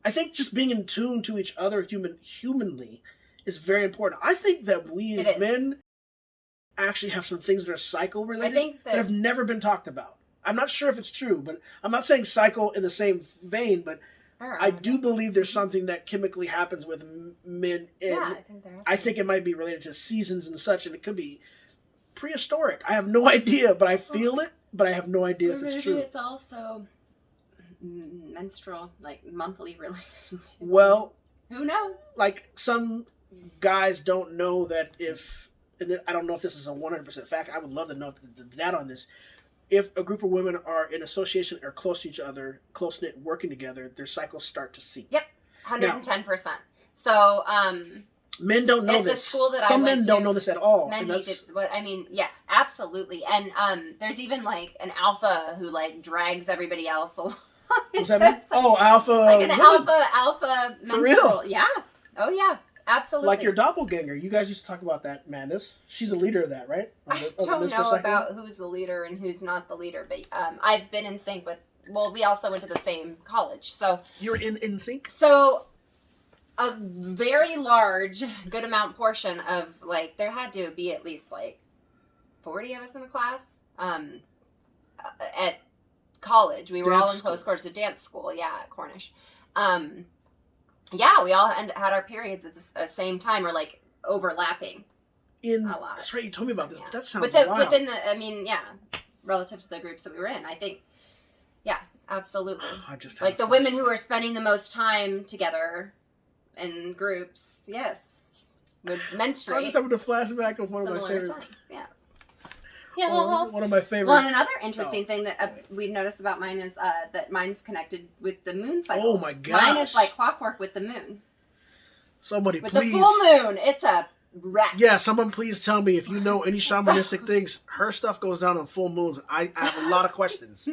I think just being in tune to each other humanly is very important. I think that we It as is. men actually have some things that are cycle related I think that have never been talked about. I'm not sure if it's true, but I'm not saying cycle in the same vein, but I do believe there's something that chemically happens with men. Yeah, I think there is. I think it might be related to seasons and such, and it could be prehistoric. I have no idea, but I feel it, but I have no idea if it's Maybe true. it's also menstrual, monthly related. Well, Who knows? some guys don't know that if, and I don't know if this is a 100% fact. I would love to know the data on this. If a group of women are in association or close to each other, close knit, working together, their cycles start to sink. Yep, 110%. So, men don't know at the this. school that I Some went men to, don't know this at all. men and needed, that's, but I mean, yeah, absolutely. And there's even an alpha who drags everybody else along. what's that mean? Oh, alpha. Like an women. alpha For menstrual. real? Yeah. Oh yeah. Absolutely. Like your doppelganger. You guys used to talk about that, Madness. She's a leader of that, right? I don't know about who's the leader and who's not the leader, but I've been in sync with. Well, we also went to the same college, so You were in sync. so a very large, good amount portion of there had to be at least 40 of us in the class. At college, we were Dance all in close quarters. A dance school, yeah, at Cornish. Yeah, we all had our periods at the same time, or overlapping. In a lot. That's right. You told me about this. Yeah. But that sounds wild. Within the, I mean, yeah, relative to the groups that we were in, I think, yeah, absolutely. I just Like the women who are spending the most time together in groups, yes, would menstruate. I'm just having a flashback of one of my similar favorite. times, yes. Yeah, well, one of my favorite. well, and another interesting thing that we've noticed about mine is that mine's connected with the moon cycles. Oh my gosh. Mine is like clockwork with the moon. Somebody With please. the full moon, it's a wreck. Yeah, someone please tell me if you know any shamanistic things. Her stuff goes down on full moons. I have a lot of questions.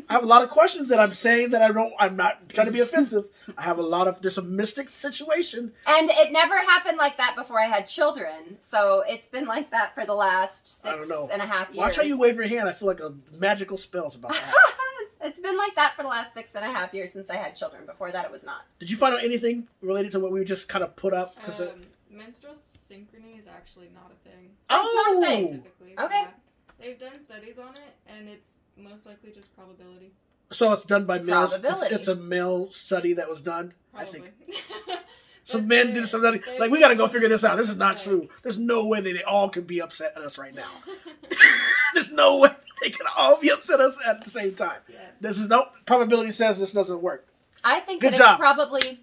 I have a lot of questions that I'm saying that I'm not trying to be offensive. I have a lot of, there's a mystic situation. And it never happened like that before I had children. So it's been like that for the last I don't know. 6.5 years. Watch how you wave your hand. I feel like a magical spell's about to happen. It's been like that for the last 6.5 years since I had children. Before that, it was not. Did you find out anything related to what we just kind of put up? Menstrual synchrony is actually not a thing. Oh! Typically. Okay. Yeah. They've done studies on it, and it's most likely just probability. So it's done by males. Probability. It's a male study that was done. Probably. I think some men did something like, we got to go figure this out. This is not true. There's no way that they all could be upset at us right now. There's no way they can all be upset at us at the same time. Yeah. This is no probability says this doesn't work. I think Good that job. it's probably.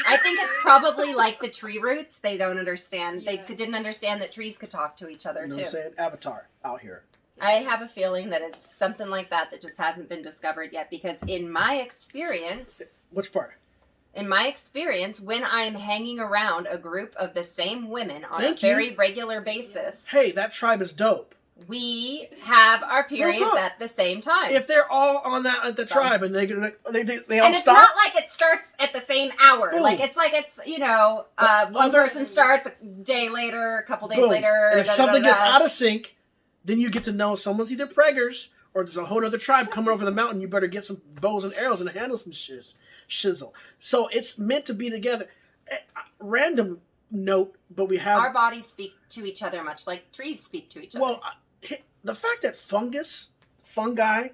I think it's probably like the tree roots. They don't understand. Yeah. They didn't understand that trees could talk to each other You know too. what I'm saying? Avatar out here. I have a feeling that it's something like that that just hasn't been discovered yet. Because in my experience, Which part? when I'm hanging around a group of the same women on Thank a you. very regular basis, Hey, that tribe is dope. we have our periods talk. at the same time. If they're all on that at the tribe and they all and it's stop. not like it starts at the same hour. Boom. Like it's one other- person starts a day later, a couple days Boom. later. And if da, da, something da, gets da. out of sync, then you get to know someone's either preggers or there's a whole other tribe coming over the mountain. You better get some bows and arrows and handle some shizzle. So it's meant to be together. Random note, but we have Our bodies speak to each other much like trees speak to each other. well, the fact that fungi,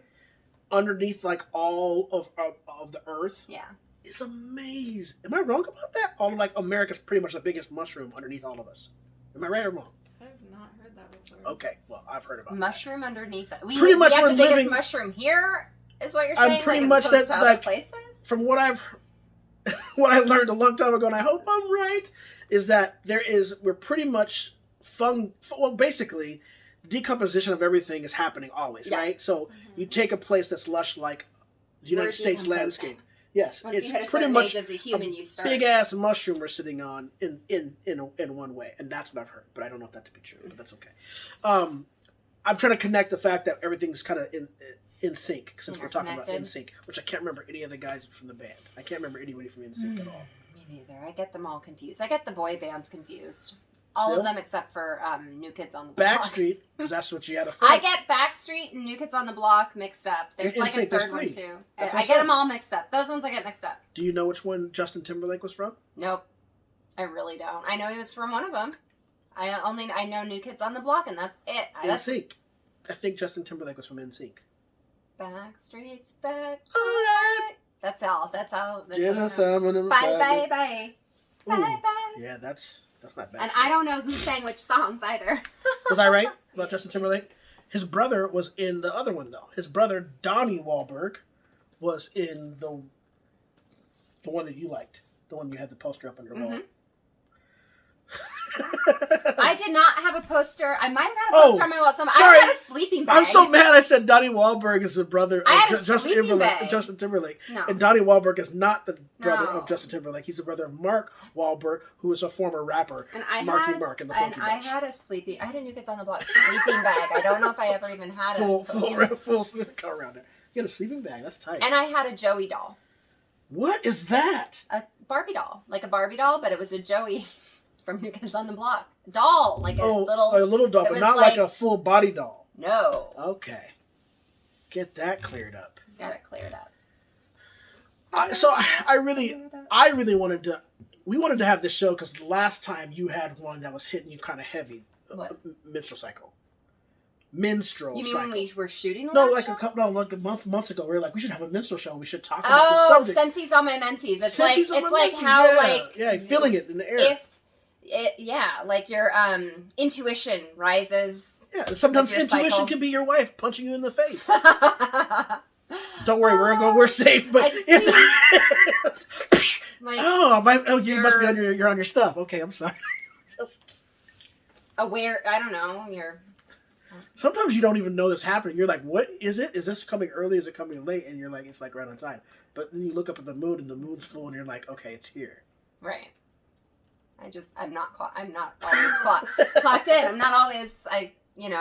underneath like all of the earth, yeah. is amazing. Am I wrong about that? All of like America's pretty much the biggest mushroom underneath all of us. Am I right or wrong? I've not heard that before. Okay, well I've heard about Mushroom underneath it. Pretty much we have we're the biggest living- mushroom here, is what you're I'm saying? pretty like, much as opposed that, to other like- places? that. From what I learned a long time ago, and I hope I'm right, is that we're pretty much basically decomposition of everything is happening always, Yeah. right? So you take a place that's lush like the United We're States decomposing. landscape. Yes, Once you hit a it's pretty certain much age as a human, you start. big ass mushroom we're sitting on in one way, and that's what I've heard. But I don't know if that to be true, but that's okay. I'm trying to connect the fact that everything's kind of in sync since we're talking about Interconnected. in sync, which I can't remember any of the guys from the band. I can't remember anybody from in sync at all. Me neither. I get them all confused. I get the boy bands confused. All Still? of them except for New Kids on the Block. Backstreet, because that's what you had to. I get Backstreet and New Kids on the Block mixed up. There's In like a sync, there's third one three. too. That's what I I get said. them all mixed up. Those ones I get mixed up. Do you know which one Justin Timberlake was from? Nope. I really don't. I know he was from one of them. I know New Kids on the Block, and that's it. In sync. I think Justin Timberlake was from In Sync. Backstreet's back. Alright. That's all. That's all. That's Jenna all. Salmon. Bye bye bye. Ooh. Bye bye. Yeah, that's not bad. And I don't know who sang which songs either. Was I right about Justin Timberlake? His brother was in the other one though. His brother Donnie Wahlberg was in the one that you liked, the one you had the poster up on your wall. I did not have a poster. I might have had a Oh, poster on my wall. sorry. I had a sleeping bag. I'm so mad. I said Donnie Wahlberg is the brother I had of a Justin sleeping Timberlake. bag. Justin Timberlake, No. and Donnie Wahlberg is not the brother No. of Justin Timberlake. He's the brother of Mark Wahlberg, who is a former rapper. And I Marky had, Mark and the and Funky I Bunch. had a New Kids on the Block sleeping bag. I don't know if I ever even had full poster. go around it. You got a sleeping bag. That's tight. And I had a Joey doll, What is that? a Barbie doll, like a Barbie doll, but it was a Joey from New Kids on the Block doll, like a little doll, it but was not like a full body doll. No, Okay, get that cleared up. got it cleared up. I really wanted to. We wanted to have this show because last time you had one that was hitting you kind of heavy. What? Menstrual cycle. Minstrel You mean cycle. when we were shooting the No, last like show? months ago, we were like, we should have a minstrel show. We should talk about the Oh, subject. sensies on my menses. It's Sensies on like my it's menses, like how yeah. like yeah, feeling it in the air. like your intuition rises. Yeah, sometimes Like your intuition cycle. can be your wife punching you in the face. Don't worry, we're safe. But I just if like you must be on you're on your stuff. Okay, I'm sorry. aware. I don't know. You're Sometimes you don't even know this happening. You're like, what is it? Is this coming early? Is it coming late? And you're like, it's like right on time. But then you look up at the moon and the moon's full, and you're like, okay, it's here. right. I'm not always clocked in. I'm not always. I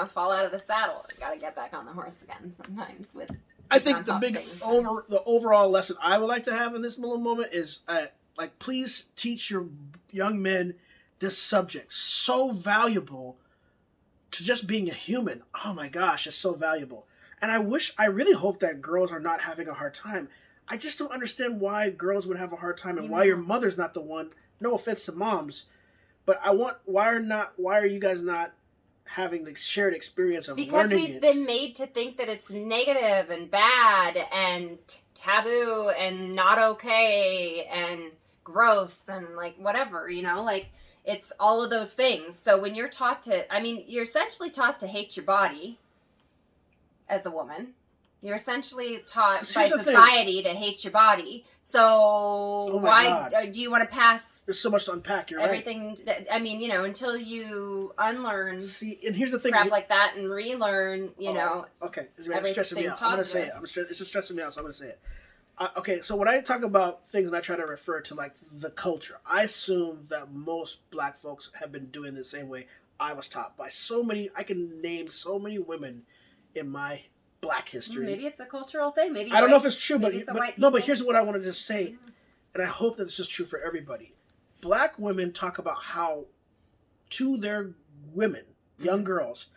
fall out of the saddle. I gotta get back on the horse again sometimes. I think the on top big of things. the overall lesson I would like to have in this little moment is like, please teach your young men this subject. So valuable to just being a human. Oh my gosh, it's so valuable. And I really hope that girls are not having a hard time. I just don't understand why girls would have a hard time and why your mother's not the one. No offense to moms, but why are you guys not having the shared experience of because learning we've it? been made to think that it's negative and bad and taboo and not okay and gross and like whatever, like it's all of those things. So when you're you're essentially taught to hate your body as a woman. You're essentially taught by society to hate your body. So why do you want to pass? There's so much to unpack. You're everything. Right. Until you unlearn. See, and here's the thing: crap like that and relearn. Okay, it's stressing me out. Positive. I'm gonna say it. It's just stressing me out, so I'm gonna say it. Okay, so when I talk about things and I try to refer to like the culture, I assume that most black folks have been doing the same way I was taught by so many. I can name so many women in my black history. Maybe it's a cultural thing. Maybe I don't know if it's true, but but here's what I want to just say, and I hope that this is true for everybody. Black women talk about how to their women, young girls,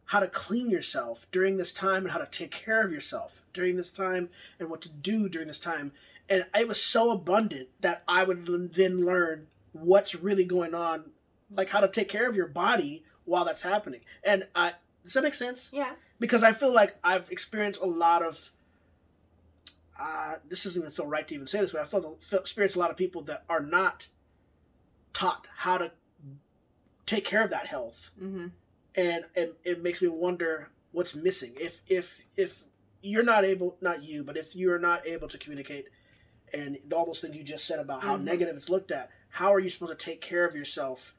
how to clean yourself during this time and how to take care of yourself during this time and what to do during this time. And it was so abundant that I would then learn what's really going on, like how to take care of your body while that's happening. And does that make sense? Yeah. Because I feel like I've experienced a lot of, this doesn't even feel right to even say this, but I experienced a lot of people that are not taught how to take care of that health. Mm-hmm. And it makes me wonder what's missing. If you're not able, not you, but if you're not able to communicate and all those things you just said about how negative it's looked at, how are you supposed to take care of yourself?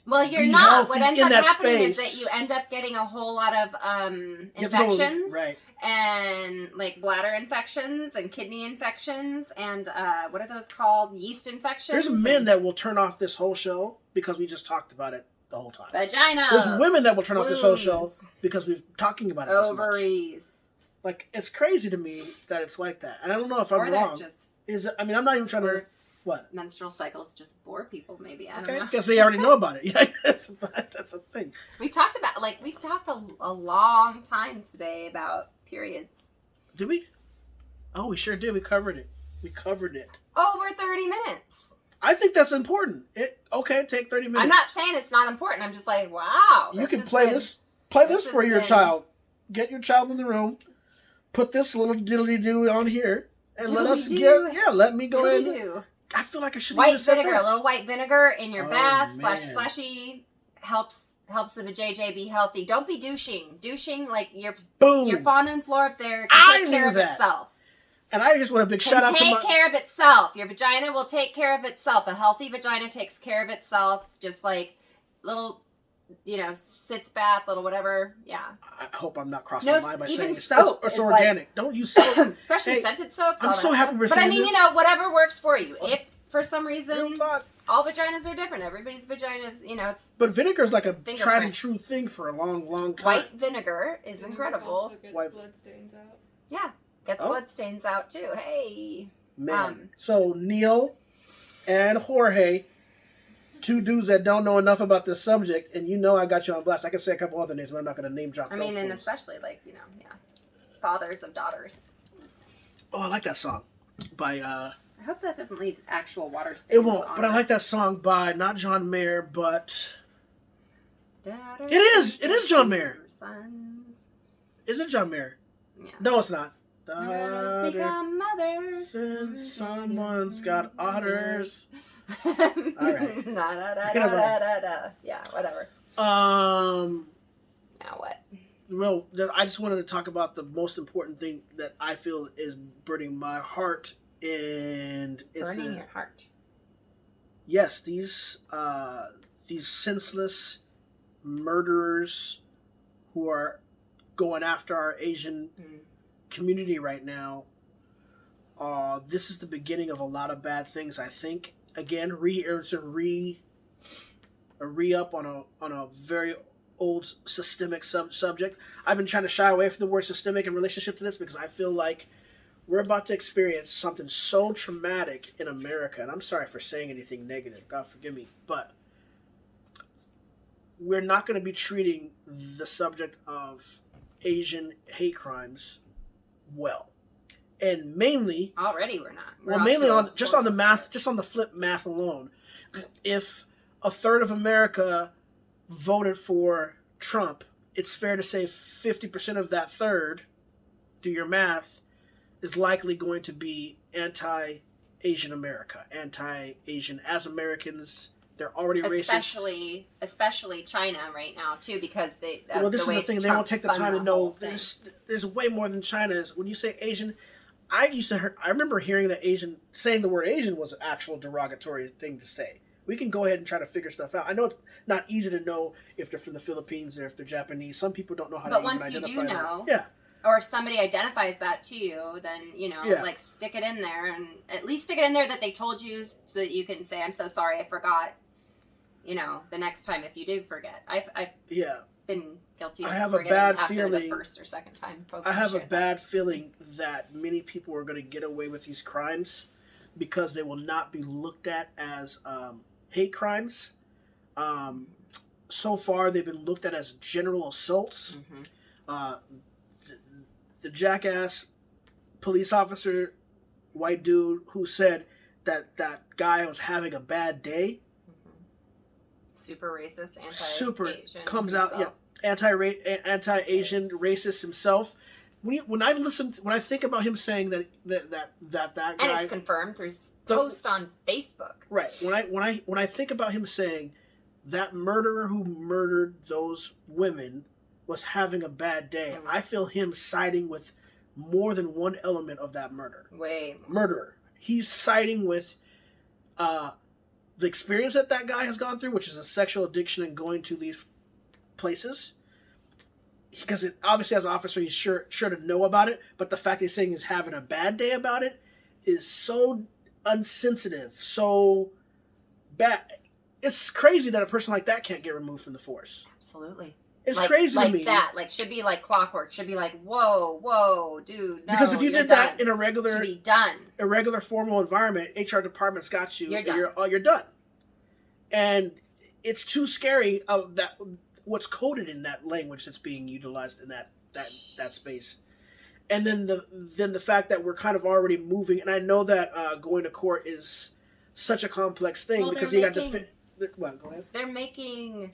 Well, you're not. What ends up happening is that you end up getting a whole lot of infections, right? And like bladder infections and kidney infections and what are those called? Yeast infections. There's men that will turn off this whole show because we just talked about it the whole time. Vagina. There's women that will turn off this whole show because we've talking about it this much. Ovaries. Like, it's crazy to me that it's like that, and I don't know if I'm wrong. Is it? I mean, I'm not even trying to. What? Menstrual cycles just bore people, maybe. I don't know. Because they already know about it. Yeah, that's a thing. We've talked a long time today about periods. Did we? Oh, we sure did. We covered it. Over 30 minutes. I think that's important. Take 30 minutes. I'm not saying it's not important. I'm just like, wow. You can play this for your child. Get your child in the room. Put this little diddly-doo on here. And let me go in. I feel like I should white vinegar, a little white vinegar in your bath, slushy, helps the vajayjay be healthy. Don't be douching. Douching, like your fauna and flora up there can take care of itself. And I just want a big shout out to take care of itself. Your vagina will take care of itself. A healthy vagina takes care of itself. Just like little, sitz bath, little whatever. Yeah. I hope I'm not crossing the line by saying soap. It's organic. Like, don't use soap. Especially scented soaps. I'm so happy we're saying this. But I mean, whatever works for you. If for some reason all vaginas are different, everybody's vaginas, it's. But vinegar is like a tried and true thing for a long, long time. White vinegar is incredible. Also gets blood stains out. Yeah, gets blood stains out too. Hey. Man. So Neil and Jorge, two dudes that don't know enough about this subject, and I got you on blast. I can say a couple other names, but I'm not going to name drop. I mean, and especially fathers of daughters. Oh, I like that song by. I hope that doesn't leave actual water stains. It won't, but I like that song by not John Mayer, but it is John Mayer. Sons. Is it John Mayer? Yeah. No, it's not. Daughters become mothers. Since someone's got otters. All right. Yeah, whatever. Now what? Well, I just wanted to talk about the most important thing that I feel is burning my heart, and it's Burning your heart. Yes, these senseless murderers who are going after our Asian community right now. This is the beginning of a lot of bad things. I think again, it's a re-up on a very old systemic subject. I've been trying to shy away from the word systemic in relationship to this because I feel like we're about to experience something so traumatic in America, and I'm sorry for saying anything negative, God forgive me, but we're not going to be treating the subject of Asian hate crimes well. And mainly... Already we're not. Well, mainly on the math, just on the flip math alone. If a third of America voted for Trump, it's fair to say 50% of that third, do your math, is likely going to be anti-Asian America, anti-Asian. As Americans, they're already racist. Especially China right now too, because they. Well, this is the thing. They won't take the time to know. There's way more than China is. When you say Asian, I remember hearing that saying the word Asian was an actual derogatory thing to say. We can go ahead and try to figure stuff out. I know it's not easy to know if they're from the Philippines or if they're Japanese. Some people don't know how to even identify. But once you do know, yeah. Or if somebody identifies that to you, then, like stick it in there, and at least stick it in there that they told you so that you can say, I'm so sorry, I forgot, the next time if you do forget. I've been guilty of forgetting after the first or second time. I have a bad feeling that many people are going to get away with these crimes because they will not be looked at as hate crimes. So far, they've been looked at as general assaults. Mm-hmm. The jackass police officer, white dude, who said that guy was having a bad day. Mm-hmm. Super racist, anti-Asian. Comes out, anti-Asian, racist himself. When I think about him saying that guy, and it's confirmed through post on Facebook. Right. When I think about him saying that murderer who murdered those women was having a bad day, mm-hmm. I feel him siding with more than one element of that murderer. He's siding with the experience that guy has gone through, which is a sexual addiction and going to these places. Because obviously, as an officer, he's sure to know about it. But the fact that he's saying he's having a bad day about it is so unsensitive, so bad. It's crazy that a person like that can't get removed from the force. Absolutely. It's crazy to me. Like that. Like, should be like clockwork. Should be like, whoa, dude, no, because if you did that in a should be done. A regular formal environment, HR department's got you. You're done. You're done. And it's too scary of that. What's coded in that language that's being utilized in that space, and then the fact that we're kind of already moving. And I know that going to court is such a complex thing because you got to. Well, go ahead. They're making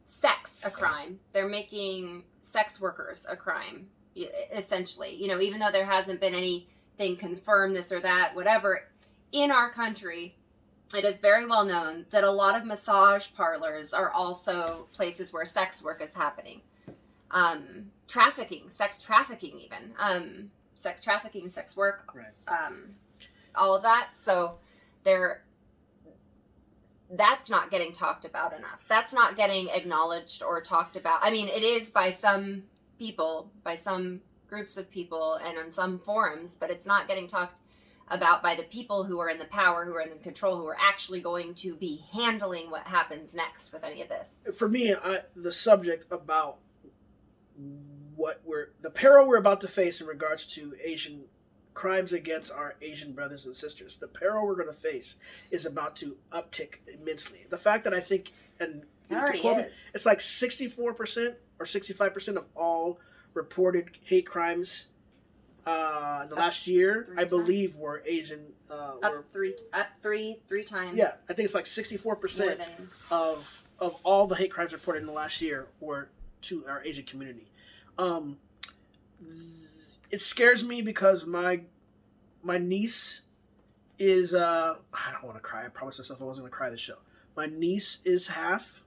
sex a crime. They're making sex workers a crime, essentially. Even though there hasn't been anything confirmed, this or that, whatever, in our country, it is very well known that a lot of massage parlors are also places where sex work is happening. Sex trafficking even. Sex trafficking, sex work, right. All of that. So that's not getting talked about enough. That's not getting acknowledged or talked about. I mean, it is by some people, by some groups of people, and on some forums, but it's not getting talked about by the people who are in the power, who are in the control, who are actually going to be handling what happens next with any of this. For me, the subject about the peril we're about to face in regards to Asian crimes against our Asian brothers and sisters, the peril we're going to face is about to uptick immensely. The fact that I think, and it already is. It's like 64% or 65% of all reported hate crimes in the last year, I believe, were Asian. Up three times. Yeah, I think it's like 64% of all the hate crimes reported in the last year were to our Asian community. It scares me because my niece is I don't want to cry. I promised myself I wasn't going to cry this show. My niece is half.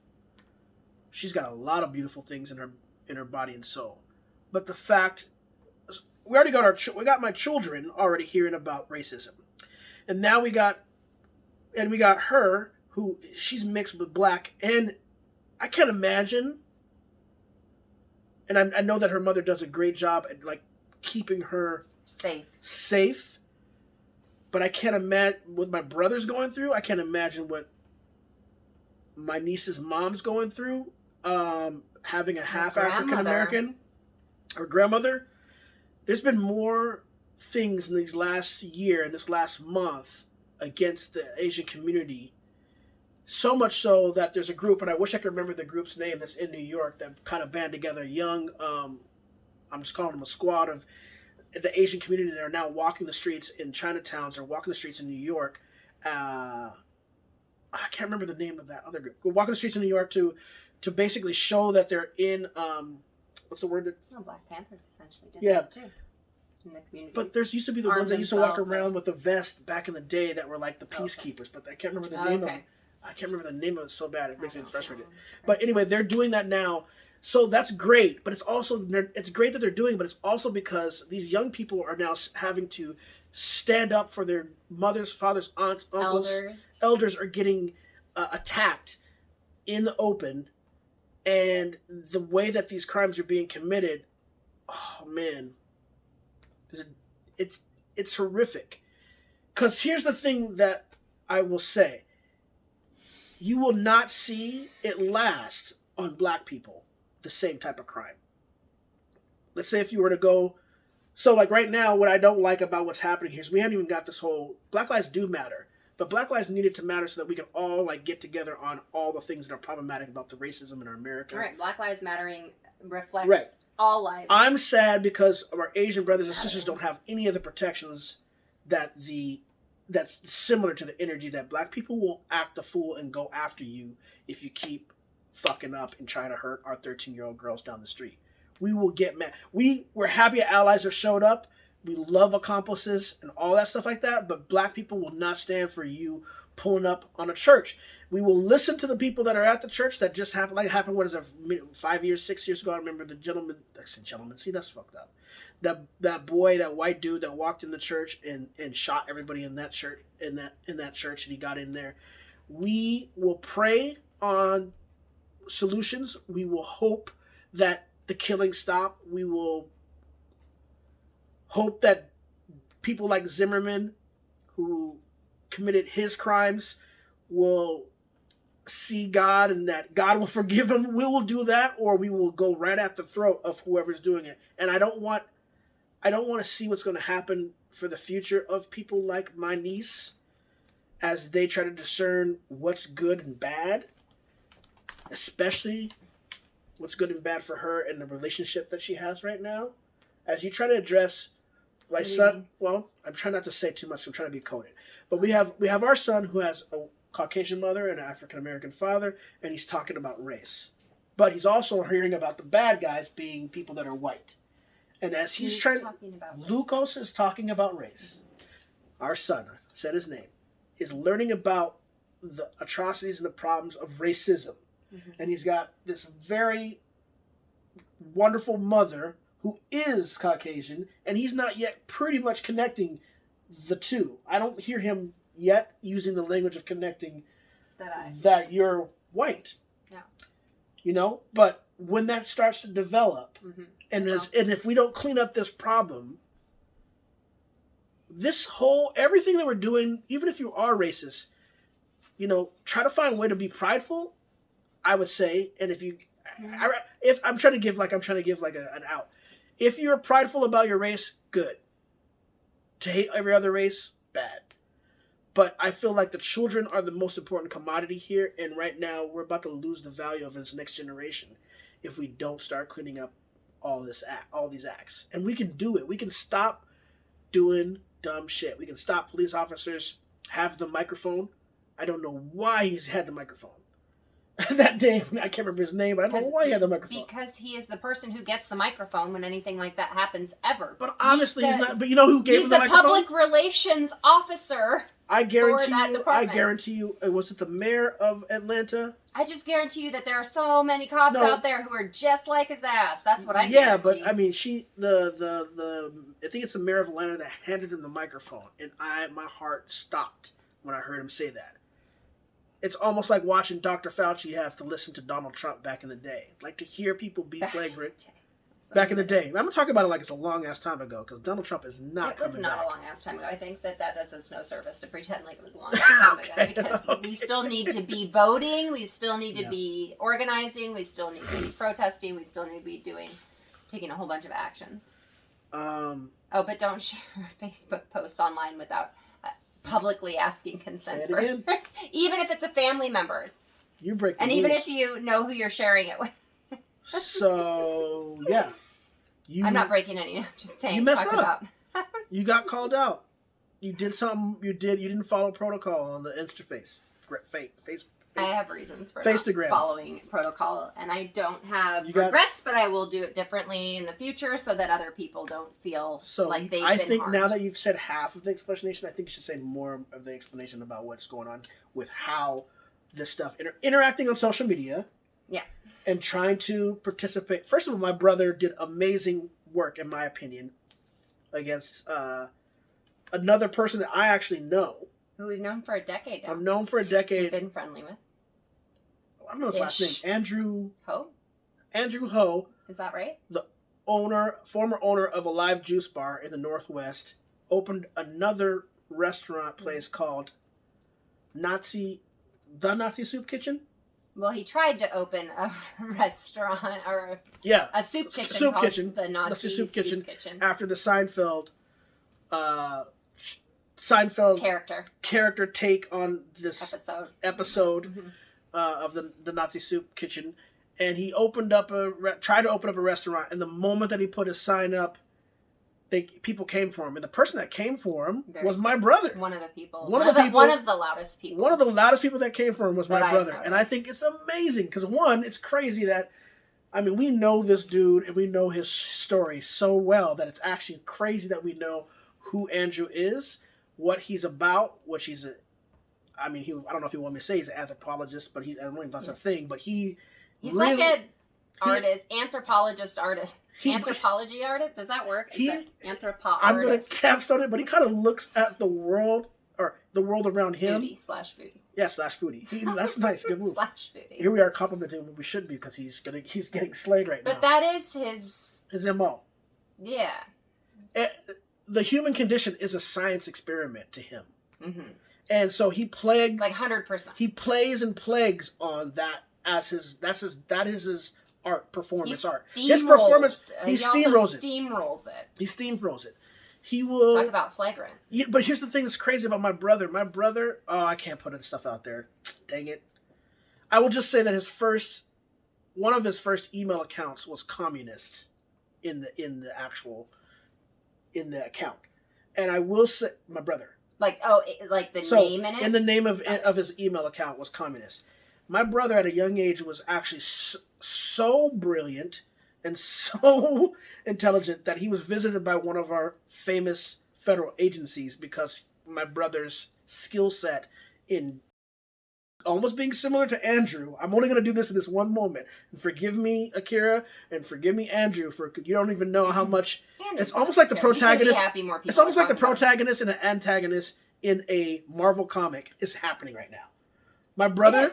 She's got a lot of beautiful things in her body and soul. But the fact, we already got my children already hearing about racism. And now we got her, who she's mixed with black, and I can't imagine, and I know that her mother does a great job at like keeping her safe, but I can't imagine what my brother's going through. I can't imagine what my niece's mom's going through, having a half African American, her grandmother. There's been more things in this last year and this last month against the Asian community. So much so that there's a group, and I wish I could remember the group's name, that's in New York, that kind of band together young, I'm just calling them a squad of the Asian community that are now walking the streets in Chinatowns or walking the streets in New York. I can't remember the name of that other group. We're walking the streets in New York to basically show that they're in, what's the word? Black Panthers essentially did that too. In the communities. But there's used to be the ones that used to walk around with a vest back in the day that were like the peacekeepers, but I can't remember the name of them. I can't remember the name of it so bad. It makes me frustrated. But anyway, they're doing that now. So that's great. But it's great that they're doing, but it's also because these young people are now having to stand up for their mothers, fathers, aunts, uncles. Elders are getting attacked in the open. And the way that these crimes are being committed, oh man, it's horrific. Because here's the thing that I will say. You will not see it last on black people, the same type of crime. Let's say if you were to go... So like right now, what I don't like about what's happening here is we haven't even got this whole... Black lives do matter. But black lives needed to matter so that we can all like get together on all the things that are problematic about the racism in our America. Right. Black Lives Mattering reflects all lives. I'm sad because our Asian brothers and sisters don't have any of the protections that's similar to the energy that black people will act a fool and go after you if you keep fucking up and trying to hurt our 13-year-old girls down the street. We will get mad. We're happy allies have showed up. We love accomplices and all that stuff like that, but black people will not stand for you pulling up on a church. We will listen to the people that are at the church that just happened, what is it, 5 years, 6 years ago, I remember the gentleman, see, that's fucked up. That boy, that white dude that walked in the church and shot everybody in that church, in that church, and he got in there. We will pray on solutions. We will hope that the killings stop. We will hope that people like Zimmerman, who committed his crimes, will see God and that God will forgive him. We will do that, or we will go right at the throat of whoever's doing it. And I don't want to see what's going to happen for the future of people like my niece as they try to discern what's good and bad, especially what's good and bad for her and the relationship that she has right now. As you try to address my son, well, I'm trying not to say too much. I'm trying to be coded. But we have our son who has a Caucasian mother and an African-American father, and he's talking about race. But he's also hearing about the bad guys being people that are white. And as he's trying, Lucas is talking about race. Our son, said his name, is learning about the atrocities and the problems of racism. Mm-hmm. And he's got this very wonderful mother who is Caucasian, and he's not yet pretty much connecting the two. I don't hear him yet using the language of connecting that you're white. Yeah. You know? But when that starts to develop, mm-hmm. and if we don't clean up this problem, everything that we're doing, even if you are racist, try to find a way to be prideful, I would say. And if I'm trying to give like an out. If you're prideful about your race, good. To hate every other race, bad. But I feel like the children are the most important commodity here, and right now we're about to lose the value of this next generation if we don't start cleaning up all these acts. And we can do it. We can stop doing dumb shit. We can stop police officers have the microphone. I don't know why he's had the microphone. that day, I can't remember his name, but I don't know why he had the microphone. Because he is the person who gets the microphone when anything like that happens ever. But obviously he's not. But you know who gave him the microphone? He's the public relations officer. I guarantee you, was it the mayor of Atlanta? I just guarantee you that there are so many cops out there who are just like his ass. That's what I guarantee. Yeah, but I mean, I think it's the mayor of Atlanta that handed him the microphone, and my heart stopped when I heard him say that. It's almost like watching Dr. Fauci have to listen to Donald Trump back in the day. Like, to hear people be flagrant. Back in the day. I'm going to talk about it like it's a long-ass time ago, because Donald Trump is not coming back. It was not a long-ass time ago. I think that does us no service to pretend like it was a long-ass time ago, because we still need to be voting, we still need to be organizing, we still need to be protesting, we still need to be taking a whole bunch of actions. But don't share Facebook posts online without publicly asking consent. Say it again. Even if it's a family member's. You break the rules. Even if you know who you're sharing it with. So, yeah. I'm not breaking any. I'm just saying. You messed up. You got called out. You did something. You didn't follow protocol on the Instaface. I have reasons for Faceagram. not following protocol, and I don't have regrets, but I will do it differently in the future so that other people don't feel like they've been harmed. I think now that you've said half of the explanation, I think you should say more of the explanation about what's going on with how this stuff interacting on social media. Yeah. And trying to participate. First of all, my brother did amazing work, in my opinion, against another person that I actually know. Who we've known for a decade now. I've known for a decade. We've been friendly with. I don't know his last name. Andrew Ho. Is that right? The former owner of a live juice bar in the Northwest, opened another restaurant place called The Nazi Soup Kitchen. Well, he tried to open a restaurant or a soup kitchen. The Nazi Soup Kitchen. After the Seinfeld character take on this episode of the Nazi Soup Kitchen, and he tried to open up a restaurant. And the moment that he put his sign up, people came for him, and the person that came for him was my brother. One of the people. One of the loudest people. One of the loudest people that came for him was my brother, and I think it's amazing because it's crazy that, I mean, we know this dude and we know his story so well that it's actually crazy that we know who Andrew is, what he's about, I don't know if you want me to say he's an anthropologist, but I don't know if that's a thing, but he's really, like an artist, anthropologist artist. Anthropology artist? Does that work? I'm going to capstone it, but he kind of looks at the world, or the world around him. Foodie. Yeah, /foodie. That's nice. Good move. /foodie. Here we are complimenting him when we shouldn't be, because he's getting slayed right now. But that is his MO. Yeah. The human condition is a science experiment to him. Mm-hmm. And so he plagued... Like 100%. He plays and plagues on that as that is his art, performance art. His performance, he steamrolls it. He steamrolls it. He will... Talk about flagrant. Yeah, but here's the thing that's crazy about my brother. I can't put his stuff out there. Dang it. I will just say that one of his first email accounts was communist in the account. And I will say, my brother. Name in it? In the name of his email account was communist. My brother at a young age was actually so brilliant and so intelligent that he was visited by one of our famous federal agencies because my brother's skill set in almost being similar to Andrew. I'm only going to do this in this one moment. And forgive me, Akira, and forgive me, Andrew, for you don't even know how much... It's almost like the protagonist... It's almost like the protagonist and an antagonist in a Marvel comic is happening right now. My brother's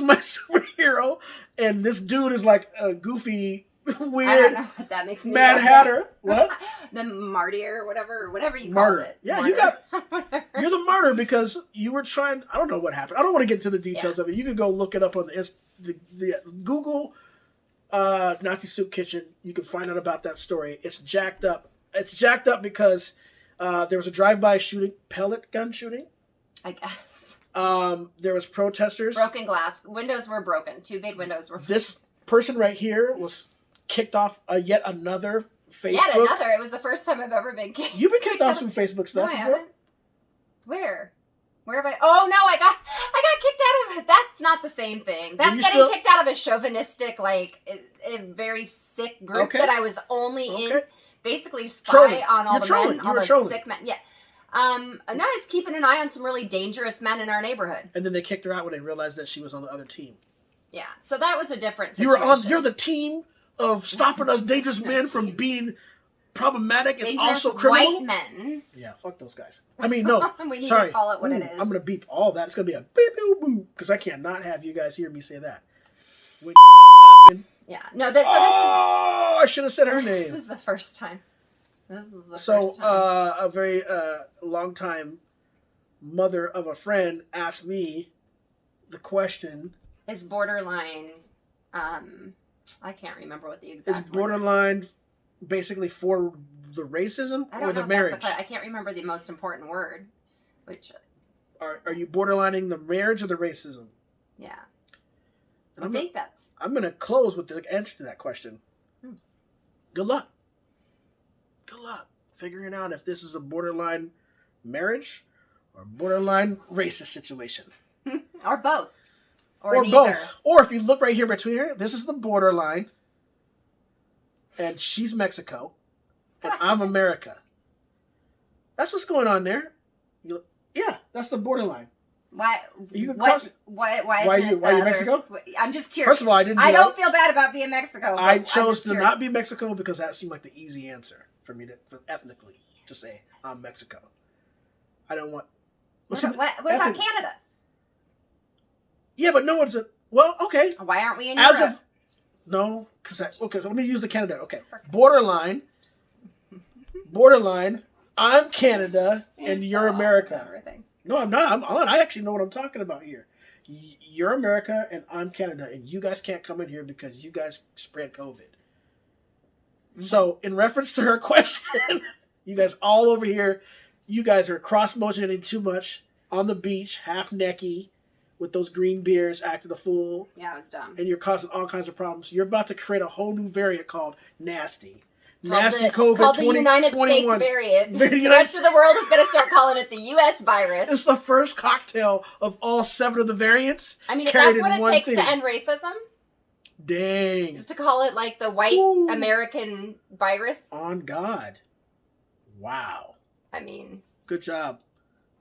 my superhero, and this dude is like a goofy, weird... I don't know what that makes me Mad Hatter. What? The martyr, whatever you call it. Yeah, you're the martyr because you were trying... I don't know what happened. I don't want to get into the details of it. You can go look it up on the Google Nazi Soup Kitchen. You can find out about that story. It's jacked up. It's jacked up because there was a drive-by shooting, pellet gun shooting. I guess. There was protesters. Broken glass. Windows were broken. 2 big windows were broken. This person right here was kicked off yet another Facebook. Yet another. It was the first time I've ever been kicked. You've been kicked off some Facebook stuff before? I haven't. Where? Where have I? Oh no, I got kicked out of. That's not the same thing. That's getting kicked out of a chauvinistic, like a very sick group that I was only in. Basically, spy on all the men, all the sick men. Yeah. And I was keeping an eye on some really dangerous men in our neighborhood. And then they kicked her out when they realized that she was on the other team. Yeah. So that was a different situation. You're the team of stopping us dangerous men from being problematic and dangerous also criminal. White men. Yeah, fuck those guys. I mean, no. We need to call it what it is. I'm gonna beep all that. It's gonna be a beep boop boop because I cannot have you guys hear me say that. Yeah. No. I should have said her name. This is the first time. A very long time mother of a friend asked me the question: is borderline? I can't remember what the exact. Is borderline basically for the racism or the marriage? I can't remember the most important word. Which are you borderlining the marriage or the racism? Yeah, and I'm going to close with the answer to that question. Good luck. Good luck figuring out if this is a borderline marriage or borderline racist situation. Or both. Or both. Or if you look right here between her, this is the borderline. And she's Mexico. And I'm America. That's what's going on there. Yeah, that's the borderline. Why? You why are you Mexico? I'm just curious. First of all, I don't feel bad about being Mexico. I chose to not be Mexico because that seemed like the easy answer for me for ethnically to say I'm Mexico. I don't want. What about Canada? Yeah, but no one's okay. Why aren't we in Europe? No, because so let me use the Canada. Okay, borderline. I'm Canada and you're America. Everything. No, I'm not. I'm on. I actually know what I'm talking about here. You're America and I'm Canada, and you guys can't come in here because you guys spread COVID. Mm-hmm. So, in reference to her question, you guys all over here, you guys are cross-motioning too much on the beach, half-necky, with those green beers, acting a fool. Yeah, it was dumb. And you're causing all kinds of problems. You're about to create a whole new variant called Nasty. Called the United States variant. The rest of the world is going to start calling it the U.S. virus. It's the first cocktail of all 7 of the variants. I mean, if that's what it takes to end racism. Dang. Just to call it like the white American virus. On God. Wow. I mean. Good job.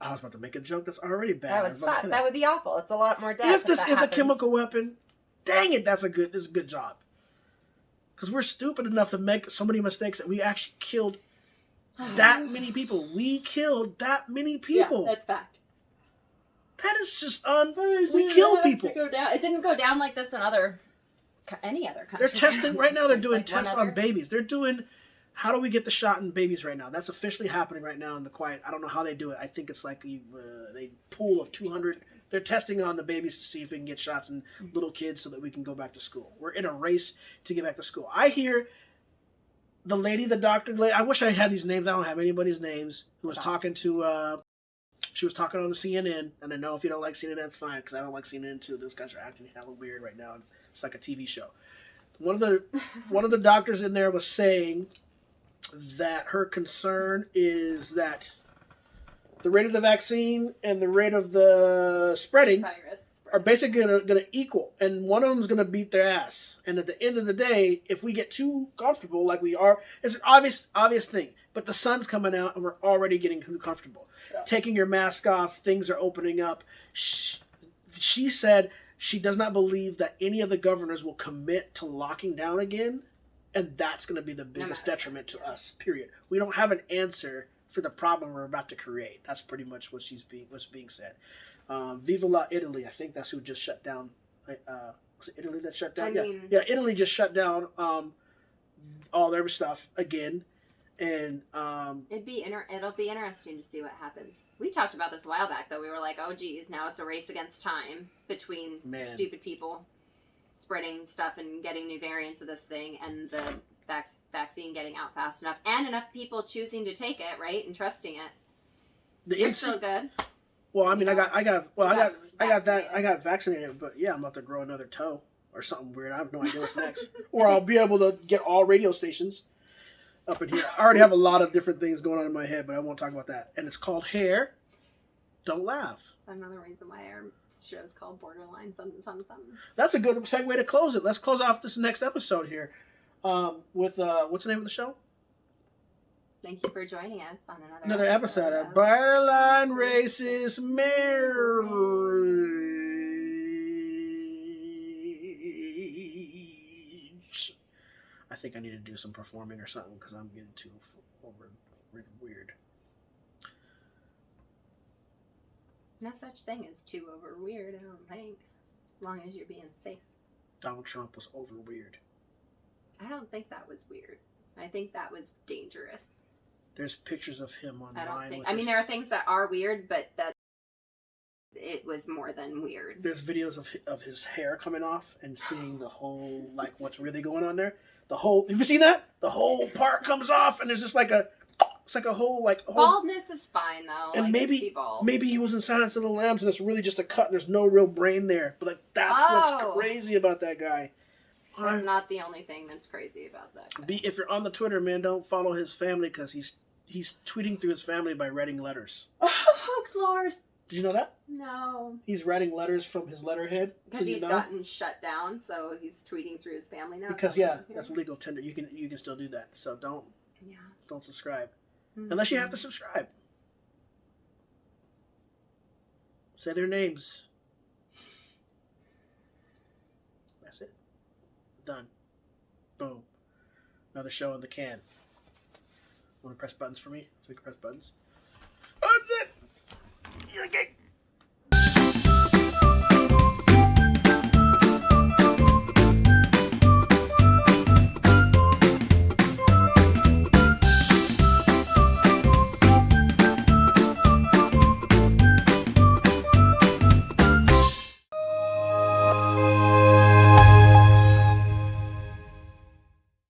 I was about to make a joke that's already bad. That would suck. That would be awful. It's a lot more death. If this is a chemical weapon, dang it, this is a good job. Because we're stupid enough to make so many mistakes that we actually killed that many people. We killed that many people. Yeah, that's fact. That is just we killed people. It didn't go down like this in any other country. They're testing right now. They're doing tests on babies. They're doing. How do we get the shot in babies right now? That's officially happening right now in the quiet. I don't know how they do it. I think it's like they pool of 200. They're testing on the babies to see if we can get shots in little kids so that we can go back to school. We're in a race to get back to school. I hear the doctor, I wish I had these names. I don't have anybody's names. Who was talking to, she was talking on the CNN. And I know if you don't like CNN, that's fine, because I don't like CNN too. Those guys are acting hella weird right now. It's like a TV show. One of the doctors in there was saying that her concern is that the rate of the vaccine and the rate of the spreading are basically going to equal. And one of them is going to beat their ass. And at the end of the day, if we get too comfortable like we are, it's an obvious thing. But the sun's coming out and we're already getting too comfortable. Yeah. Taking your mask off, things are opening up. She said she does not believe that any of the governors will commit to locking down again. And that's going to be the biggest detriment to us, period. We don't have an answer for the problem we're about to create. That's pretty much what's being said. Viva la Italy. I think that's who just shut down. Was it Italy that shut down? Yeah, Italy just shut down all their stuff again. And it'll be interesting to see what happens. We talked about this a while back, though. We were like, oh, geez, now it's a race against time between stupid people spreading stuff and getting new variants of this thing, and the vaccine getting out fast enough, and enough people choosing to take it, right, and trusting it. They're still good. Well, I mean, I got vaccinated, but yeah, I'm about to grow another toe or something weird. I have no idea what's next. Or I'll be able to get all radio stations up in here. I already have a lot of different things going on in my head, but I won't talk about that. And it's called hair. Don't laugh. That's another reason why our show's called Borderline something, something, something. That's a good segue to close it. Let's close off this next episode here with what's the name of the show? Thank you for joining us on Another episode of Borderline Racist Marriage. I think I need to do some performing or something because I'm getting too weird. No such thing as too over weird, I don't think. As long as you're being safe. Donald Trump was over weird. I don't think that was weird. I think that was dangerous. There's pictures of him online. I don't think. I mean, there are things that are weird, but that it was more than weird. There's videos of his hair coming off and seeing the whole, like, what's really going on there. The whole, have you seen that? The whole part comes off and there's just like it's like a whole, like... Baldness is fine, though. And like, maybe he was in Silence of the Lambs and it's really just a cut and there's no real brain there. But, like, that's what's crazy about that guy. That's not the only thing that's crazy about that guy. If you're on the Twitter, man, don't follow his family because he's tweeting through his family by writing letters. Oh, Lord. Did you know that? No. He's writing letters from his letterhead. Because he's gotten shut down, so he's tweeting through his family now. Because, that's legal tender. You can still do that. So don't subscribe. Mm-hmm. Unless you have to subscribe. Say their names. That's it. Done. Boom. Another show in the can. Want to press buttons for me? So we can press buttons? That's it! You're a gay.